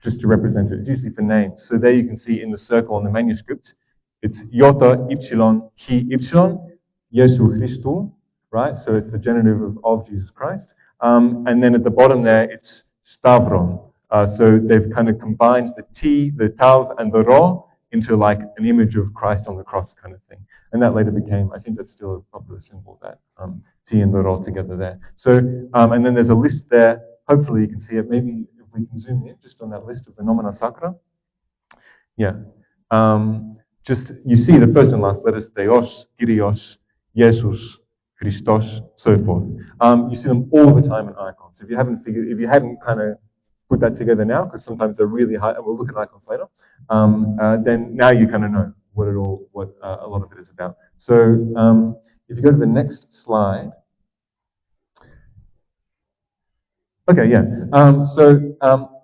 just to represent it. It's usually for names. So there you can see in the circle on the manuscript, it's iota ypsilon chi ypsilon, Jesu Christou, right? So it's the genitive of Jesus Christ. And then at the bottom there, it's stavron. So they've kind of combined the T, the tav, and the ro into like an image of Christ on the cross kind of thing. And that later became, I think that's still a popular symbol, that T and the ro together there. So, and then there's a list there. Hopefully you can see it. Maybe if we can zoom in just on that list of the nomina sacra. Yeah. Just, you see the first and last letters, Theos, Kyrios, Jesus, Christos, so forth. You see them all the time in icons. If you hadn't kind of put that together now, because sometimes they're really high, and we'll look at icons later, then now you kind of know what a lot of it is about. So if you go to the next slide. Okay, yeah.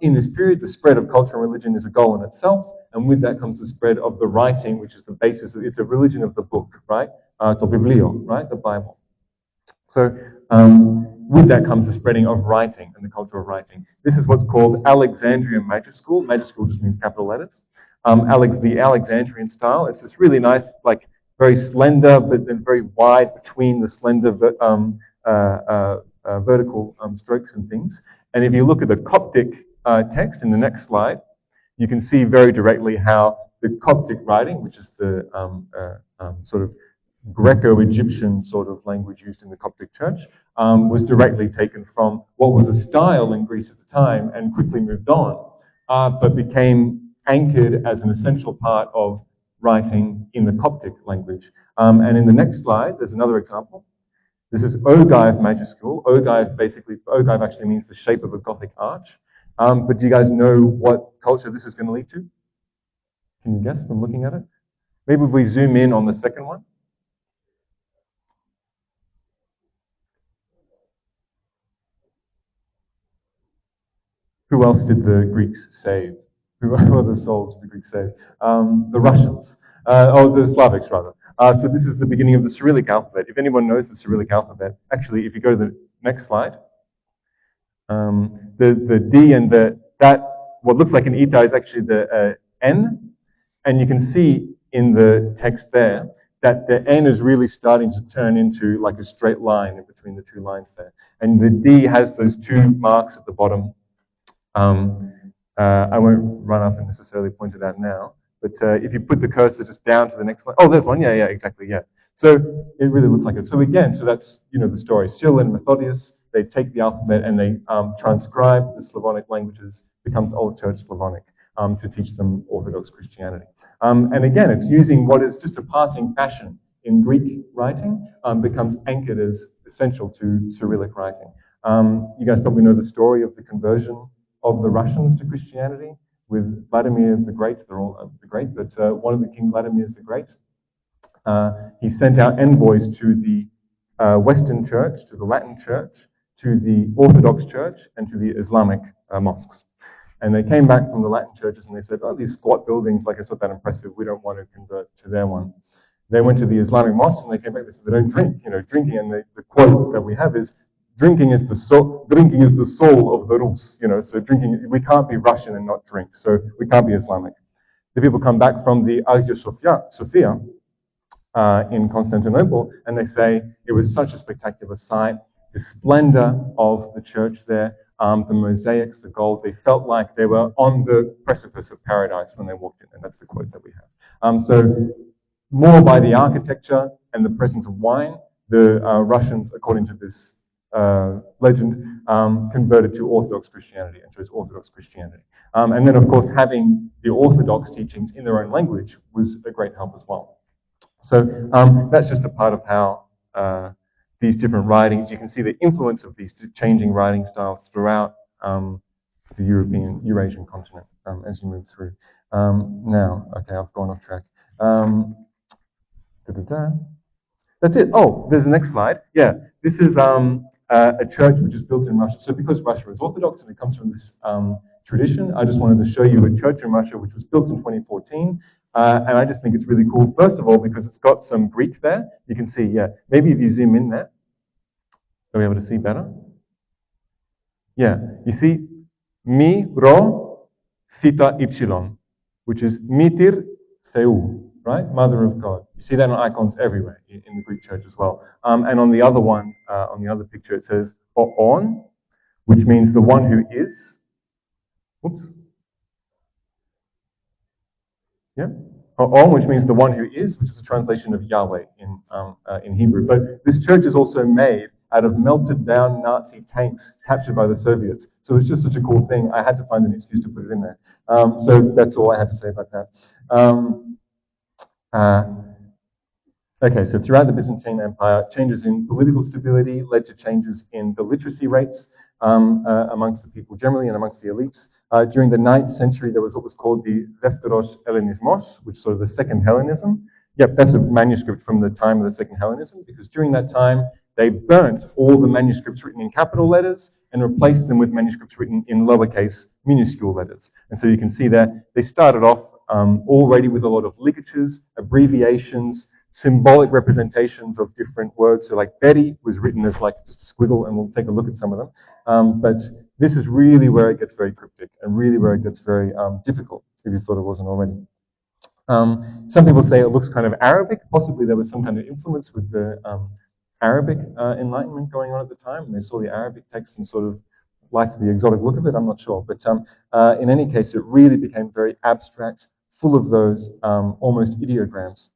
In this period, the spread of culture and religion is a goal in itself, and with that comes the spread of the writing, which is the basis. It's a religion of the book, right? To biblio, right? The Bible. So with that comes the spreading of writing and the culture of writing. This is what's called Alexandrian Majuscule. Majuscule just means capital letters. The Alexandrian style. It's this really nice, like very slender, but then very wide between the slender vertical strokes and things. And if you look at the Coptic text in the next slide, you can see very directly how the Coptic writing, which is the sort of Greco-Egyptian sort of language used in the Coptic Church, was directly taken from what was a style in Greece at the time and quickly moved on, but became anchored as an essential part of writing in the Coptic language. And in the next slide, there's another example. This is ogive majuscule. Ogive actually means the shape of a Gothic arch. But do you guys know what culture this is going to lead to? Can you guess from looking at it? Maybe if we zoom in on the second one. Who else did the Greeks save? Who are the souls the Greeks saved? The Russians. The Slavics, rather. So this is the beginning of the Cyrillic alphabet. If anyone knows the Cyrillic alphabet, actually, if you go to the next slide, the D and what looks like an eta is actually the N, and you can see in the text there that the N is really starting to turn into like a straight line in between the two lines there. And the D has those two marks at the bottom. I won't run up and necessarily point it out now, but if you put the cursor just down to the next line, oh, there's one, yeah, exactly, yeah. So it really looks like it. So again, so that's, the story. Cyril and Methodius, they take the alphabet and they transcribe the Slavonic languages, becomes Old Church Slavonic, to teach them Orthodox Christianity. And again, it's using what is just a passing fashion in Greek writing, becomes anchored as essential to Cyrillic writing. You guys probably know the story of the conversion of the Russians to Christianity with Vladimir the Great. They're all the Great, but one of the King Vladimirs the Great, he sent out envoys to the Western Church, to the Latin Church, to the Orthodox Church, and to the Islamic mosques. And they came back from the Latin churches and they said, oh, these squat buildings, like, it's not that impressive. We don't want to convert to their one. They went to the Islamic mosques and they came back and said, they don't drink. Drinking, and the quote that we have is, drinking is the soul of the Rus. So drinking, we can't be Russian and not drink. So we can't be Islamic. The people come back from the Hagia Sophia in Constantinople, and they say it was such a spectacular sight. The splendor of the church there, the mosaics, the gold, they felt like they were on the precipice of paradise when they walked in, and that's the quote that we have. So more by the architecture and the presence of wine, the Russians, according to this legend, converted to Orthodox Christianity and chose Orthodox Christianity. And then, of course, having the Orthodox teachings in their own language was a great help as well. So that's just a part of how these different writings, you can see the influence of these changing writing styles throughout the Eurasian continent as you move through. Now, okay, I've gone off track. That's it. Oh, there's the next slide. Yeah, this is a church which is built in Russia. So because Russia is Orthodox and it comes from this tradition, I just wanted to show you a church in Russia which was built in 2014. And I just think it's really cool, first of all, because it's got some Greek there. You can see, yeah, maybe if you zoom in there, are we able to see better? Yeah, you see, mi, ro, theta, ypsilon, which is mitir theou, right? Mother of God. You see that on icons everywhere in the Greek church as well. And on the other one, on the other picture, it says on, which means the one who is. Whoops. Yeah, on, which means the one who is, which is a translation of Yahweh in Hebrew. But this church is also made out of melted down Nazi tanks captured by the Soviets. So it's just such a cool thing. I had to find an excuse to put it in there. So that's all I had to say about that. Okay, so throughout the Byzantine Empire, changes in political stability led to changes in the literacy rates amongst the people generally and amongst the elites. During the 9th century, there was what was called the Defteros Hellenismos, which is sort of the Second Hellenism. Yep, that's a manuscript from the time of the Second Hellenism, because during that time, they burnt all the manuscripts written in capital letters and replaced them with manuscripts written in lowercase minuscule letters. And so you can see that they started off already with a lot of ligatures, abbreviations, symbolic representations of different words. So like Betty was written as like just a squiggle, and we'll take a look at some of them. But this is really where it gets very cryptic and really where it gets very difficult, if you thought it wasn't already. Some people say it looks kind of Arabic. Possibly there was some kind of influence with the Arabic Enlightenment going on at the time, and they saw the Arabic text and sort of liked the exotic look of it. I'm not sure, but in any case, it really became very abstract, full of those almost ideograms.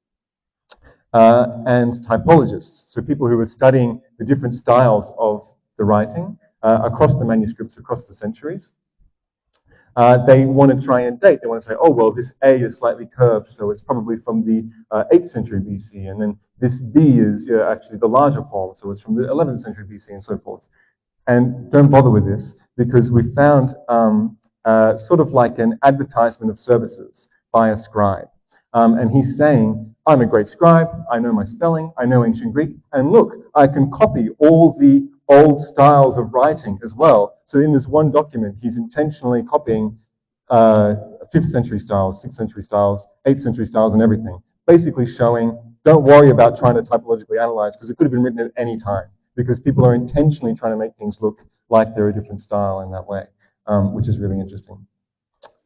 And typologists, so people who were studying the different styles of the writing across the manuscripts, across the centuries. They want to try and date. They want to say, oh, well, this A is slightly curved, so it's probably from the 8th century BC, and then this B is actually the larger form, so it's from the 11th century BC, and so forth. And don't bother with this, because we found sort of like an advertisement of services by a scribe. And he's saying, I'm a great scribe, I know my spelling, I know ancient Greek, and look, I can copy all the old styles of writing as well. So in this one document, he's intentionally copying 5th century styles, 6th century styles, 8th century styles, and everything. Basically showing, don't worry about trying to typologically analyze, because it could have been written at any time, because people are intentionally trying to make things look like they're a different style in that way, which is really interesting.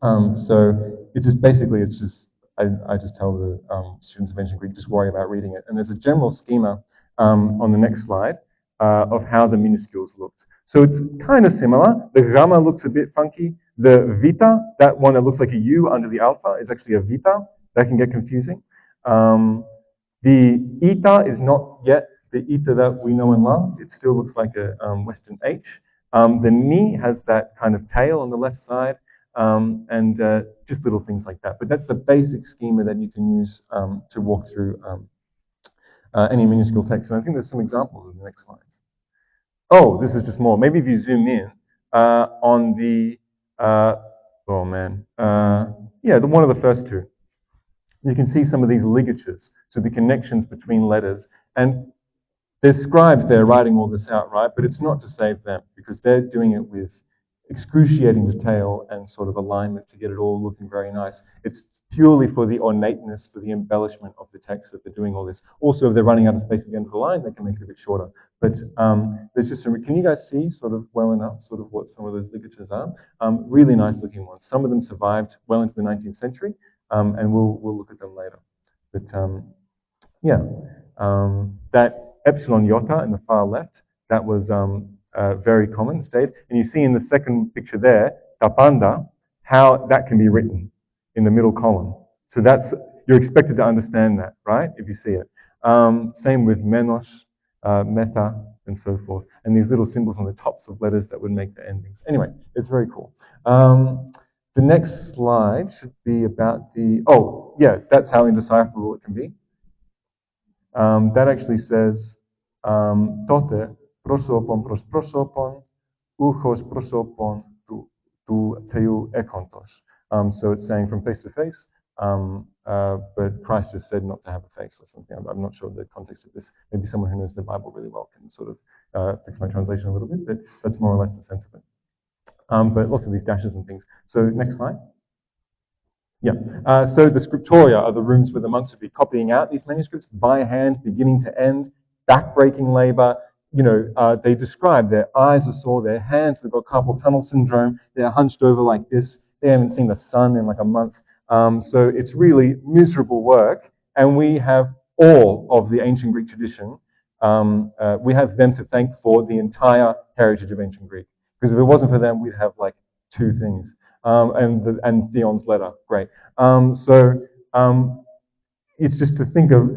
So it's just basically, it's just, I just tell the students of ancient Greek, just worry about reading it. And there's a general schema on the next slide of how the minuscules looked. So it's kind of similar. The gamma looks a bit funky. The vita, that one that looks like a U under the alpha, is actually a vita. That can get confusing. The eta is not yet the eta that we know and love. It still looks like a Western H. The ni has that kind of tail on the left side. And just little things like that. But that's the basic schema that you can use to walk through any minuscule text. And I think there's some examples in the next slides. Oh, this is just more. Maybe if you zoom in on the, one of the first two. You can see some of these ligatures, so the connections between letters. And there's scribes there writing all this out, right? But it's not to save them, because they're doing it with excruciating detail and sort of alignment to get it all looking very nice. It's purely for the ornateness, for the embellishment of the text that they're doing all this. Also, if they're running out of space at the end of the line, they can make it a bit shorter. But there's just some, can you guys see sort of well enough sort of what some of those ligatures are? Really nice looking ones. Some of them survived well into the 19th century, and we'll look at them later. But that epsilon iota in the far left, that was very common, stayed. And you see in the second picture there, tapanda, how that can be written in the middle column. So that's, you're expected to understand that, right? If you see it. Same with menos, meta, and so forth. And these little symbols on the tops of letters that would make the endings. Anyway, it's very cool. The next slide should be about the, that's how indecipherable it can be. That actually says, tote prosopon pros prosopon, uchos prosopon tu teu ekontos. So it's saying from face to face, but Christ just said not to have a face or something. I'm not sure the context of this. Maybe someone who knows the Bible really well can sort of fix my translation a little bit, but that's more or less the sense of it. But lots of these dashes and things. So next slide. Yeah. So the scriptoria are the rooms where the monks would be copying out these manuscripts by hand, beginning to end, backbreaking labor. You know, they describe their eyes are sore, their hands, they've got carpal tunnel syndrome, they're hunched over like this, they haven't seen the sun in like a month. So it's really miserable work, and we have all of the ancient Greek tradition. We have them to thank for the entire heritage of ancient Greek. Because if it wasn't for them, we'd have like two things. And Theon's letter, great. It's just to think of,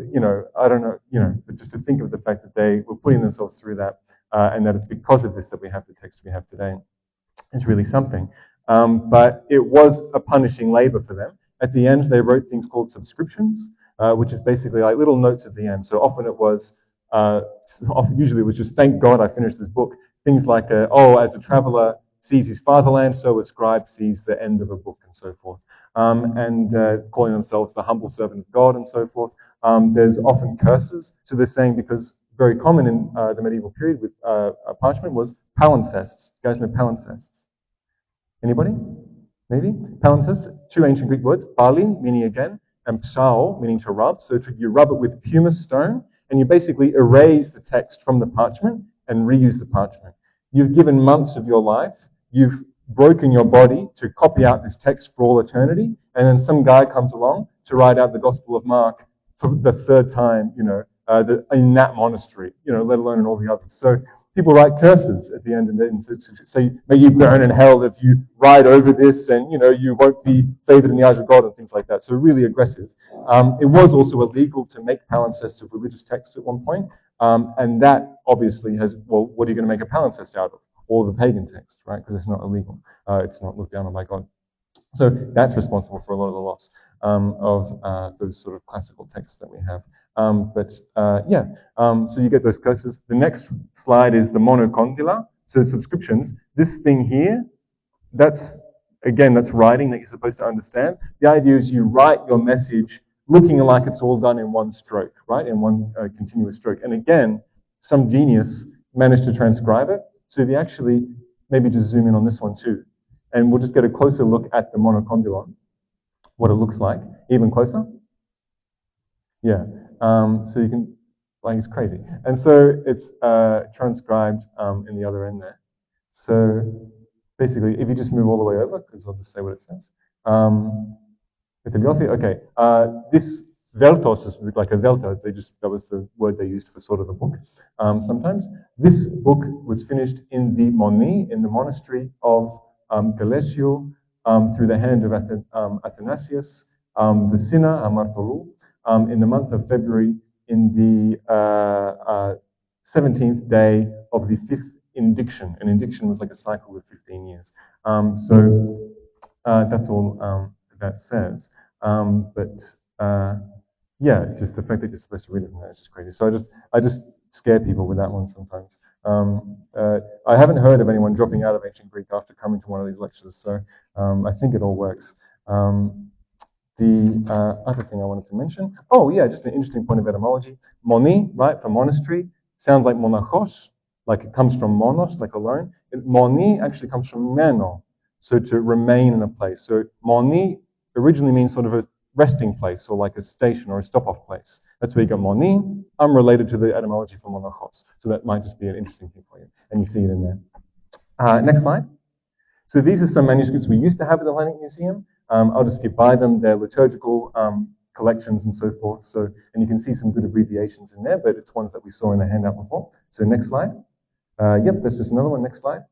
but just to think of the fact that they were putting themselves through that, and that it's because of this that we have the text we have today. It's really something. But it was a punishing labor for them. At the end, they wrote things called subscriptions, which is basically like little notes at the end. So often it was, usually it was just, thank God I finished this book. Things like, as a traveler sees his fatherland, so a scribe sees the end of a book, and so forth. Calling themselves the humble servant of God, and so forth. There's often curses. So they're saying, because very common in the medieval period with parchment was palimpsests. You guys know palimpsests? Anybody? Maybe? Palimpsests, two ancient Greek words, palin, meaning again, and psao, meaning to rub. So you rub it with pumice stone, and you basically erase the text from the parchment and reuse the parchment. You've given months of your life, you've broken your body to copy out this text for all eternity, and then some guy comes along to write out the Gospel of Mark for the third time, in that monastery, let alone in all the others. So people write curses at the end and say, may you burn in hell if you ride over this, and, you won't be favored in the eyes of God and things like that. So really aggressive. It was also illegal to make palimpsests of religious texts at one point. And that obviously has, well, what are you going to make a palimpsest out of? All the pagan text, right? Because it's not illegal. It's not looked down on by God. So that's responsible for a lot of the loss of those sort of classical texts that we have. So you get those curses. The next slide is the monocondila, so subscriptions. This thing here, that's writing that you're supposed to understand. The idea is you write your message looking like it's all done in one stroke, right, in one continuous stroke. And again, some genius managed to transcribe it. So if you actually maybe just zoom in on this one too, and we'll just get a closer look at the monocondylon, what it looks like, even closer. Yeah. So you can, it's crazy. And so it's transcribed in the other end there. So basically, if you just move all the way over, because I'll just say what it says. Okay. This veltos is like a velta. That was the word they used for sort of a book. Sometimes this book was finished in the Moni, in the monastery of Galesio, through the hand of Athanasius, the sinner Amartolu, in the month of February, in the 17th day of the 5th indiction. An indiction was like a cycle of 15 years. That's all that says. Just the fact that you're supposed to read it from there is just crazy. So I just scare people with that one sometimes. I haven't heard of anyone dropping out of ancient Greek after coming to one of these lectures, so I think it all works. The other thing I wanted to mention, just an interesting point of etymology. Moni, right, for monastery, sounds like monachos, like it comes from monos, like alone. Moni actually comes from meno, so to remain in a place. So moni originally means sort of a resting place, or like a station or a stop-off place. That's where you got moni. I'm related to the etymology for monachos, so that might just be an interesting thing for you, and you see it in there. Next slide. So these are some manuscripts we used to have at the Hellenic Museum. I'll just skip by them. They're liturgical collections and so forth. So, and you can see some good abbreviations in there, but it's ones that we saw in the handout before. So next slide. That's just another one. Next slide.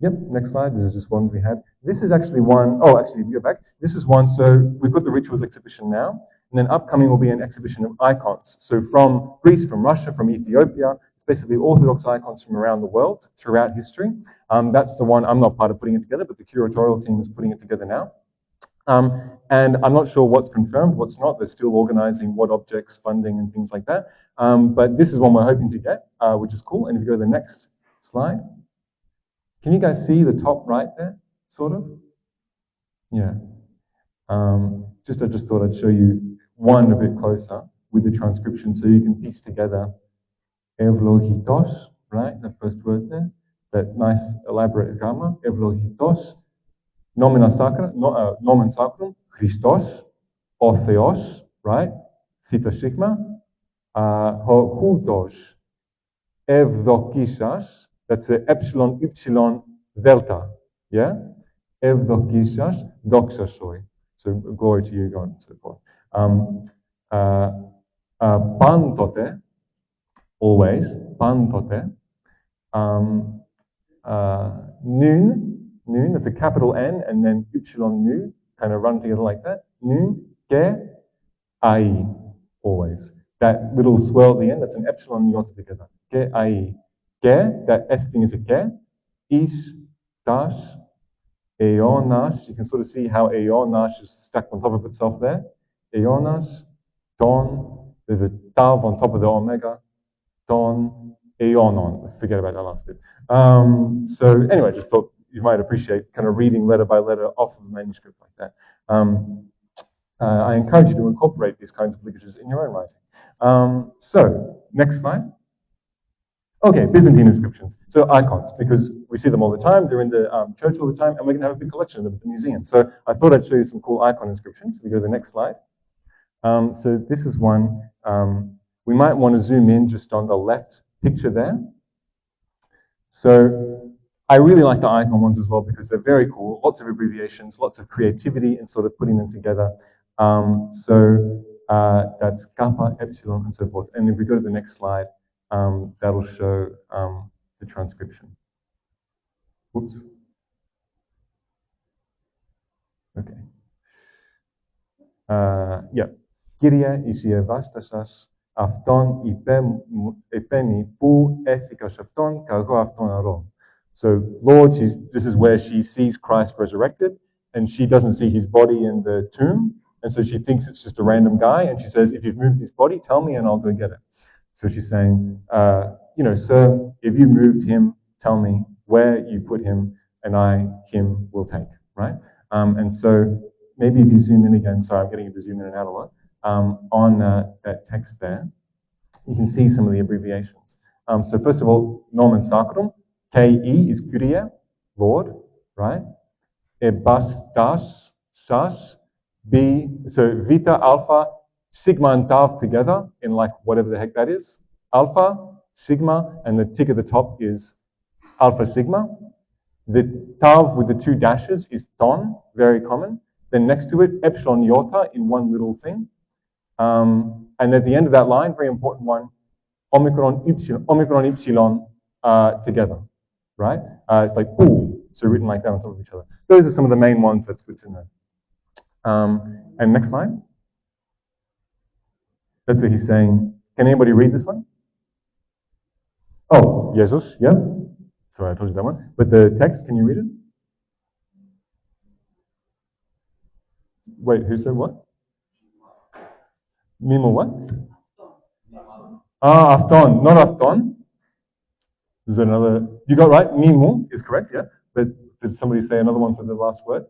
Next slide. This is just ones we had. This is actually one. Oh, actually, if you go back, this is one. So we've got the rituals exhibition now, and then upcoming will be an exhibition of icons. So from Greece, from Russia, from Ethiopia, basically Orthodox icons from around the world throughout history. That's the one. I'm not part of putting it together, but the curatorial team is putting it together now. And I'm not sure what's confirmed, what's not. They're still organizing what objects, funding, and things like that. But this is one we're hoping to get, which is cool. And if you go to the next slide, can you guys see the top right there, sort of? Yeah. I just thought I'd show you one a bit closer with the transcription, so you can piece together evlogitos, right? The first word there, that nice elaborate gamma, evlogitos. Nomen sacrum, Christos, o Theos, right? Theta sigma. Ho houtos, evdokisas, that's a epsilon, ypsilon, delta, yeah? Evdokisas, doxasoi. So glory to you, God, and so forth. Pantote, always, pantote. Noon, that's a capital N, and then ypsilon nu, kind of run together like that. Noon, ke, ai, always. That little swirl at the end, that's an epsilon and iota together. Ke, ai. Ke, that S thing is a ke. Is, das, eonas. You can sort of see how eonas is stacked on top of itself there. Eonas, ton, there's a tav on top of the omega. Ton, eonon. Forget about that last bit. So anyway, just thought you might appreciate kind of reading letter by letter off of a manuscript like that. I encourage you to incorporate these kinds of ligatures in your own writing. So, next slide. Okay, Byzantine inscriptions. So icons, because we see them all the time. They're in the church all the time, and we're going to have a big collection of them at the museum. So I thought I'd show you some cool icon inscriptions. We go to the next slide. So this is one. We might want to zoom in just on the left picture there. So I really like the icon ones as well because they're very cool. Lots of abbreviations, lots of creativity in sort of putting them together. That's kappa, epsilon, and so forth. And if we go to the next slide, that'll show the transcription. Whoops. Okay. Yeah. Kyrie εισιεβάστασας αυτόν επέμει που έθηκα σε αυτόν και εγώ αυτόν αρώ. So, Lord, this is where she sees Christ resurrected, and she doesn't see his body in the tomb, and so she thinks it's just a random guy, and she says, if you've moved his body, tell me and I'll go get it. So she's saying, sir, if you moved him, tell me where you put him, and I, him, will take, right? And so, maybe if you zoom in again, sorry, I'm getting you to zoom in and out a lot, on that text there, you can see some of the abbreviations. So first of all, nomen sacrum, K-E is Kyrie, Lord, right? Ebastas, sas, B, so Vita, Alpha, Sigma and Tav together in like whatever the heck that is. Alpha, Sigma, and the tick at the top is Alpha Sigma. The Tav with the two dashes is Ton, very common. Then next to it, Epsilon Iota in one little thing. And at the end of that line, very important one, Omicron Epsilon together, right? It's like ooh, so written like that on top of each other. Those are some of the main ones that's good to know. And next line. That's what he's saying. Can anybody read this one? Oh, Jesus, yeah. Sorry, I told you that one. But the text, can you read it? Wait, who said what? Mimo what? Afton, not Afton. Is there another? You got right. Mimo is correct, yeah. But did somebody say another one for the last word?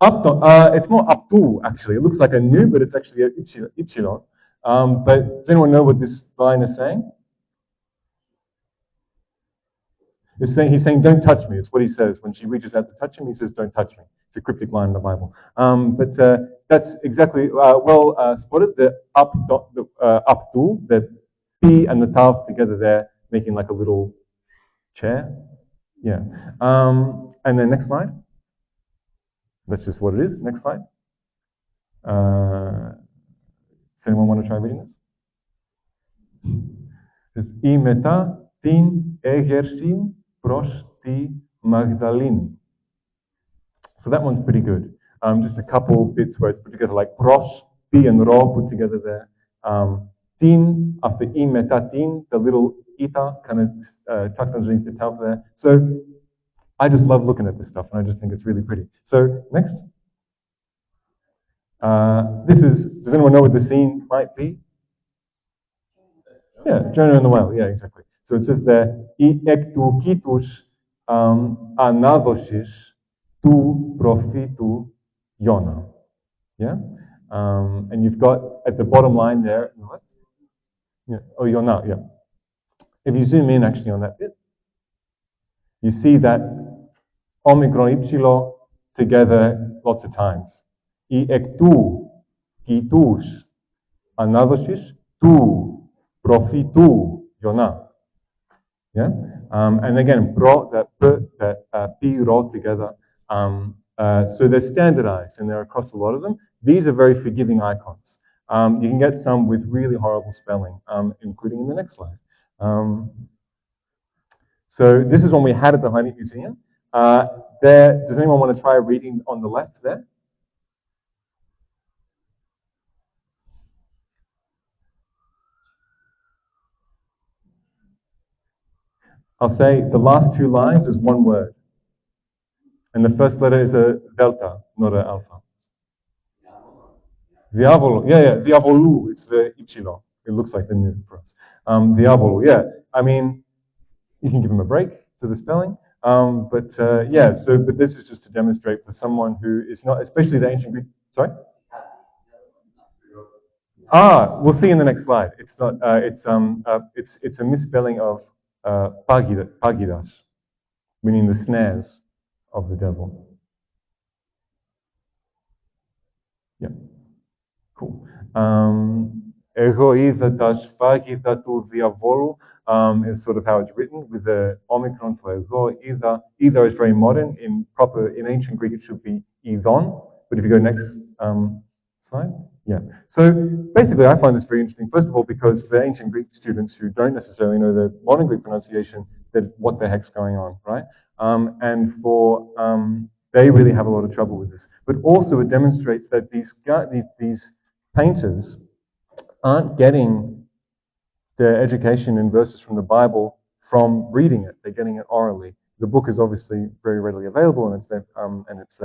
Upton. It's more uptu, actually. It looks like a nu, but it's actually a ypsilon. But does anyone know what this line is saying? He's saying, don't touch me. It's what he says. When she reaches out to touch him, he says, don't touch me. It's a cryptic line in the Bible. But that's exactly well spotted. The uptu, the P and the tav together there, making like a little chair. Yeah. And then next slide. That's just what it is. Next slide. Does anyone want to try reading this? It's η μετά την έγερσιν προς τη Magdalene. So that one's pretty good. Just a couple bits where it's put together like pros, pi and ro put together there. Tin, after i meta tin, the little ita kind of tucked underneath the tail there. So I just love looking at this stuff, and I just think it's really pretty. So next. Does anyone know what the scene might be? Yeah, Jonah and the whale. Yeah, exactly. So it says there, I ek tu kitus anadosis tu prophitu Yona. Yeah? And you've got at the bottom line there, what? Yeah. Oh, Yona, yeah. If you zoom in actually on that bit, you see that Omicron Ypsilon together lots of times. I ek tu kitus anadosis tu prophitu Yona. Yeah? And again, pro, that p, that p, ro together. So they're standardized and they're across a lot of them. These are very forgiving icons. You can get some with really horrible spelling, including in the next slide. So this is one we had at the Hellenic Museum. Does anyone want to try reading on the left there? I'll say the last two lines is one word. And the first letter is a delta, not an alpha. Diavolo, yeah, diavolu, it's the ypsilon. It looks like the nu for us. Diavolo, yeah. I mean, you can give them a break for the spelling. But this is just to demonstrate for someone who is not, especially the ancient Greek, sorry? We'll see in the next slide. It's not, it's a misspelling of pagidas, meaning the snares of the devil. Yeah, cool. Εγώ είδα τα σφάγιδα του διαβόλου is sort of how it's written with the omicron for εγώ είδα. Either is very modern. In ancient Greek it should be idon, But if you go next slide, yeah. So basically, I find this very interesting. First of all, because for ancient Greek students who don't necessarily know the modern Greek pronunciation, that what the heck's going on, right? And for they really have a lot of trouble with this. But also, it demonstrates that these painters aren't getting their education in verses from the Bible from reading it. They're getting it orally. The book is obviously very readily available, and it's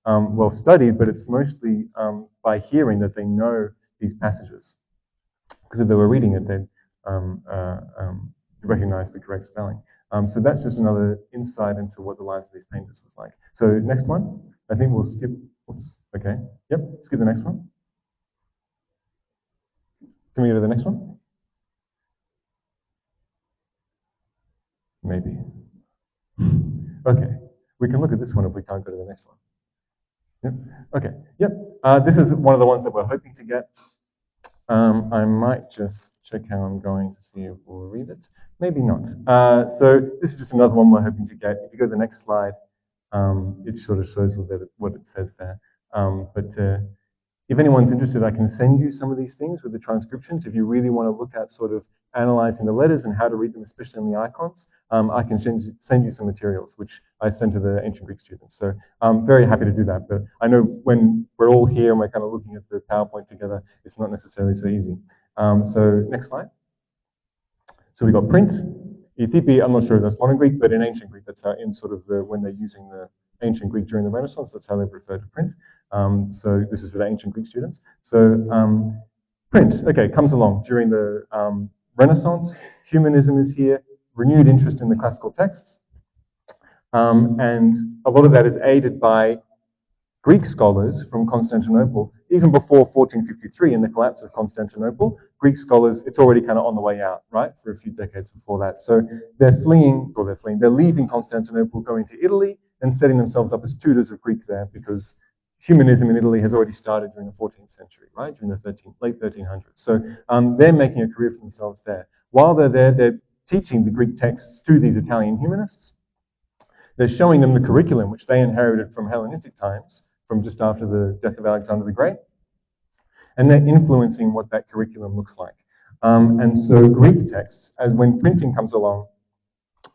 well studied, but it's mostly by hearing that they know these passages. Because if they were reading it, they'd recognize the correct spelling. So that's just another insight into what the lives of these painters was like. So next one, I think we'll skip. Oops. Okay. Yep. Skip the next one. Can we go to the next one? Maybe. Okay. We can look at this one if we can't go to the next one. Yep. Okay. Yep. This is one of the ones that we're hoping to get. I might just check how I'm going to see if we'll read it. Maybe not. So this is just another one we're hoping to get. If you go to the next slide, it sort of shows what it says there. But if anyone's interested, I can send you some of these things with the transcriptions. If you really want to look at sort of analyzing the letters and how to read them, especially in the icons, I can send you some materials, which I send to the ancient Greek students. So I'm very happy to do that. But I know when we're all here and we're kind of looking at the PowerPoint together, it's not necessarily so easy. So next slide. So we got print. ETP, I'm not sure if that's modern Greek, but in ancient Greek, that's how in sort of when they're using the ancient Greek during the Renaissance, that's how they refer to print. So this is for the ancient Greek students. So print, okay, comes along during the Renaissance. Humanism is here, renewed interest in the classical texts. And a lot of that is aided by Greek scholars from Constantinople. Even before 1453 and the collapse of Constantinople, Greek scholars, it's already kind of on the way out, right, for a few decades before that. So they're leaving Constantinople, going to Italy and setting themselves up as tutors of Greek there, because humanism in Italy has already started during the 14th century, right, during the late 1300s. So they're making a career for themselves there. While they're there, they're teaching the Greek texts to these Italian humanists. They're showing them the curriculum, which they inherited from Hellenistic times, from just after the death of Alexander the Great. And they're influencing what that curriculum looks like. And so Greek texts, as when printing comes along,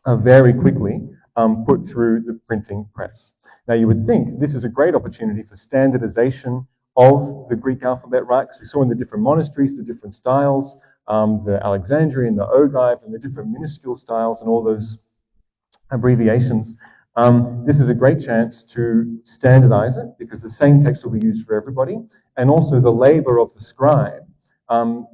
are very quickly put through the printing press. Now you would think this is a great opportunity for standardization of the Greek alphabet, right? Because we saw in the different monasteries, the different styles, the Alexandrian, the Ogive, and the different minuscule styles and all those abbreviations. This is a great chance to standardize it, because the same text will be used for everybody. And also the labor of the scribe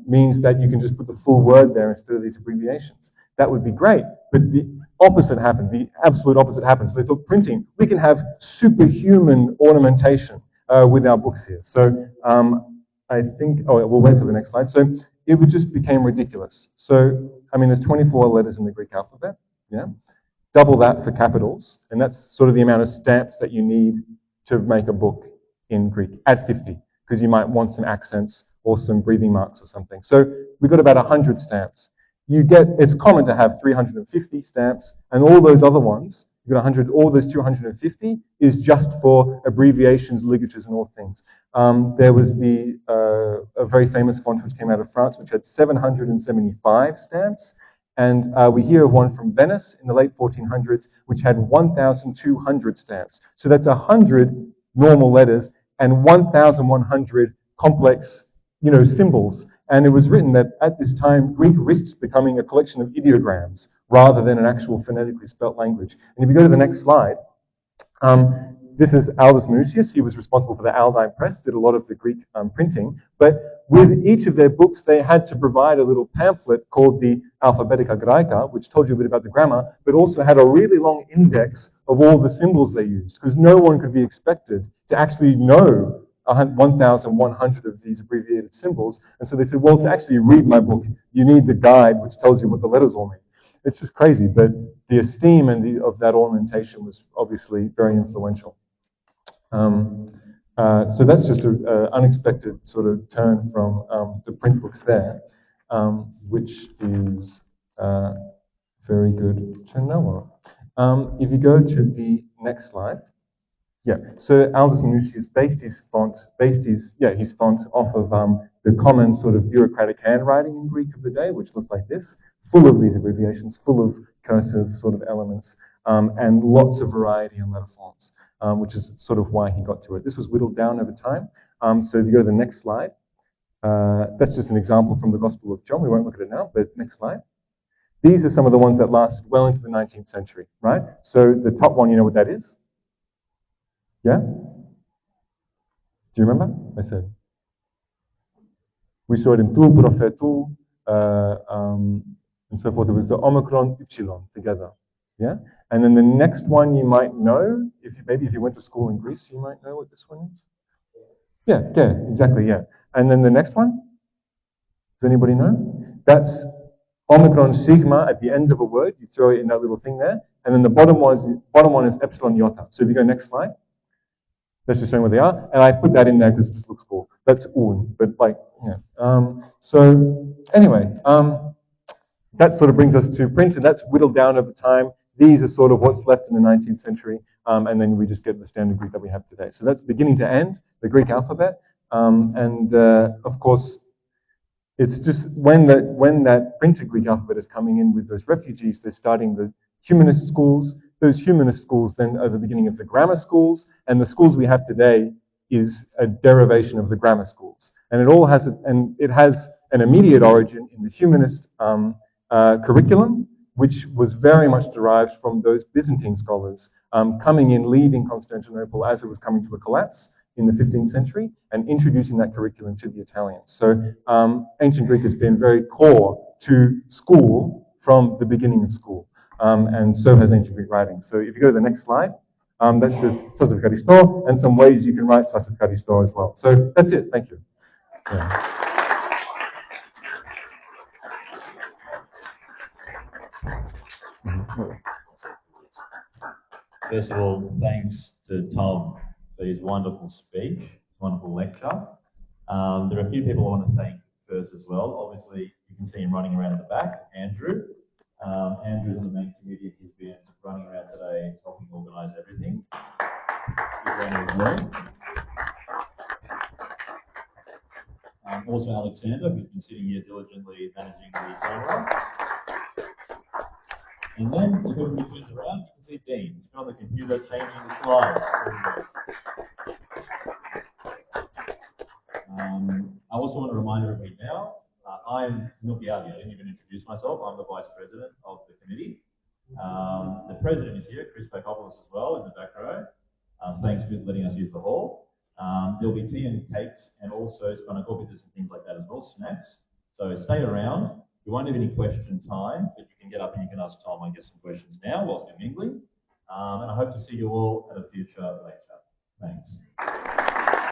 means that you can just put the full word there instead of these abbreviations. That would be great, but the opposite happened, the absolute opposite happened. So they thought printing, we can have superhuman ornamentation with our books here. So I think, we'll wait for the next slide. So it just became ridiculous. So, I mean, there's 24 letters in the Greek alphabet, yeah? Double that for capitals, and that's sort of the amount of stamps that you need to make a book in Greek at 50, because you might want some accents or some breathing marks or something. So we've got about 100 stamps. It's common to have 350 stamps, and all those other ones, you've got 100, all those 250 is just for abbreviations, ligatures, and all things. There was a very famous font which came out of France, which had 775 stamps. And we hear of one from Venice in the late 1400s, which had 1,200 stamps. So that's 100 normal letters and 1,100 complex, symbols. And it was written that at this time, Greek risked becoming a collection of ideograms rather than an actual phonetically spelt language. And if you go to the next slide, this is Aldus Manutius. He was responsible for the Aldine Press, did a lot of the Greek printing. But with each of their books, they had to provide a little pamphlet called the Alphabetica Graeca, which told you a bit about the grammar, but also had a really long index of all the symbols they used, because no one could be expected to actually know 1,100 of these abbreviated symbols. And so they said, well, to actually read my book, you need the guide, which tells you what the letters all mean. It's just crazy, but the esteem of that ornamentation was obviously very influential. So that's just an unexpected sort of turn from the print books there, which is very good to know of. If you go to the next slide, Yeah, so Aldous Manutius based his font off of the common sort of bureaucratic handwriting in Greek of the day, which looked like this, full of these abbreviations, full of cursive sort of elements, and lots of variety in letter forms, which is sort of why he got to it. This was whittled down over time. So if you go to the next slide, that's just an example from the Gospel of John. We won't look at it now, but next slide. These are some of the ones that lasted well into the 19th century, right? So the top one, you know what that is? Yeah? Do you remember? I said. We saw it in tu, prophetu, and so forth. It was the Omicron Ypsilon together. Yeah? And then the next one you might know, maybe if you went to school in Greece, you might know what this one is. Yeah, exactly, yeah. And then the next one, does anybody know? That's Omicron Sigma at the end of a word. You throw it in that little thing there. And then the bottom one is Epsilon Iota. So if you go next slide. That's just showing where they are. And I put that in there because it just looks cool. That's un, but like, you know. So anyway, that sort of brings us to print, and that's whittled down over time. These are sort of what's left in the 19th century, and then we just get the standard Greek that we have today. So that's beginning to end, the Greek alphabet. Of course, it's just when that printed Greek alphabet is coming in with those refugees, they're starting the humanist schools. Those humanist schools then are the beginning of the grammar schools, and the schools we have today is a derivation of the grammar schools. And it has an immediate origin in the humanist curriculum, which was very much derived from those Byzantine scholars coming in, leaving Constantinople as it was coming to a collapse in the 15th century, and introducing that curriculum to the Italians. So ancient Greek has been very core to school from the beginning of school, and so has ancient Greek writing. So if you go to the next slide, that's just Sasaf Karisto and some ways you can write Sasaf Karisto as well. So that's it. Thank you. Yeah. First of all, thanks to Tom for his wonderful speech, wonderful lecture. There are a few people I want to thank first as well. Obviously, you can see him running around in the back, Andrew. Andrew's on the main committee. He's been running around today helping organise everything. Also Alexander, who's been sitting here diligently managing the camera. And then, if everybody turns around, you can see Dean. He's been on the computer changing the slides. I also want to remind everybody now, I'm Nukiavi. I didn't even introduce myself. I'm the Vice President of the committee. The President is here, Chris Bakopoulos as well, in the back row. Thanks for letting us use the hall. There'll be tea and cakes, and also spanakopiters and things like that as well, snacks. So stay around. We won't have any question time, but you can get up and you can ask Tom, I guess, some questions now whilst you're mingling. And I hope to see you all at a future lecture.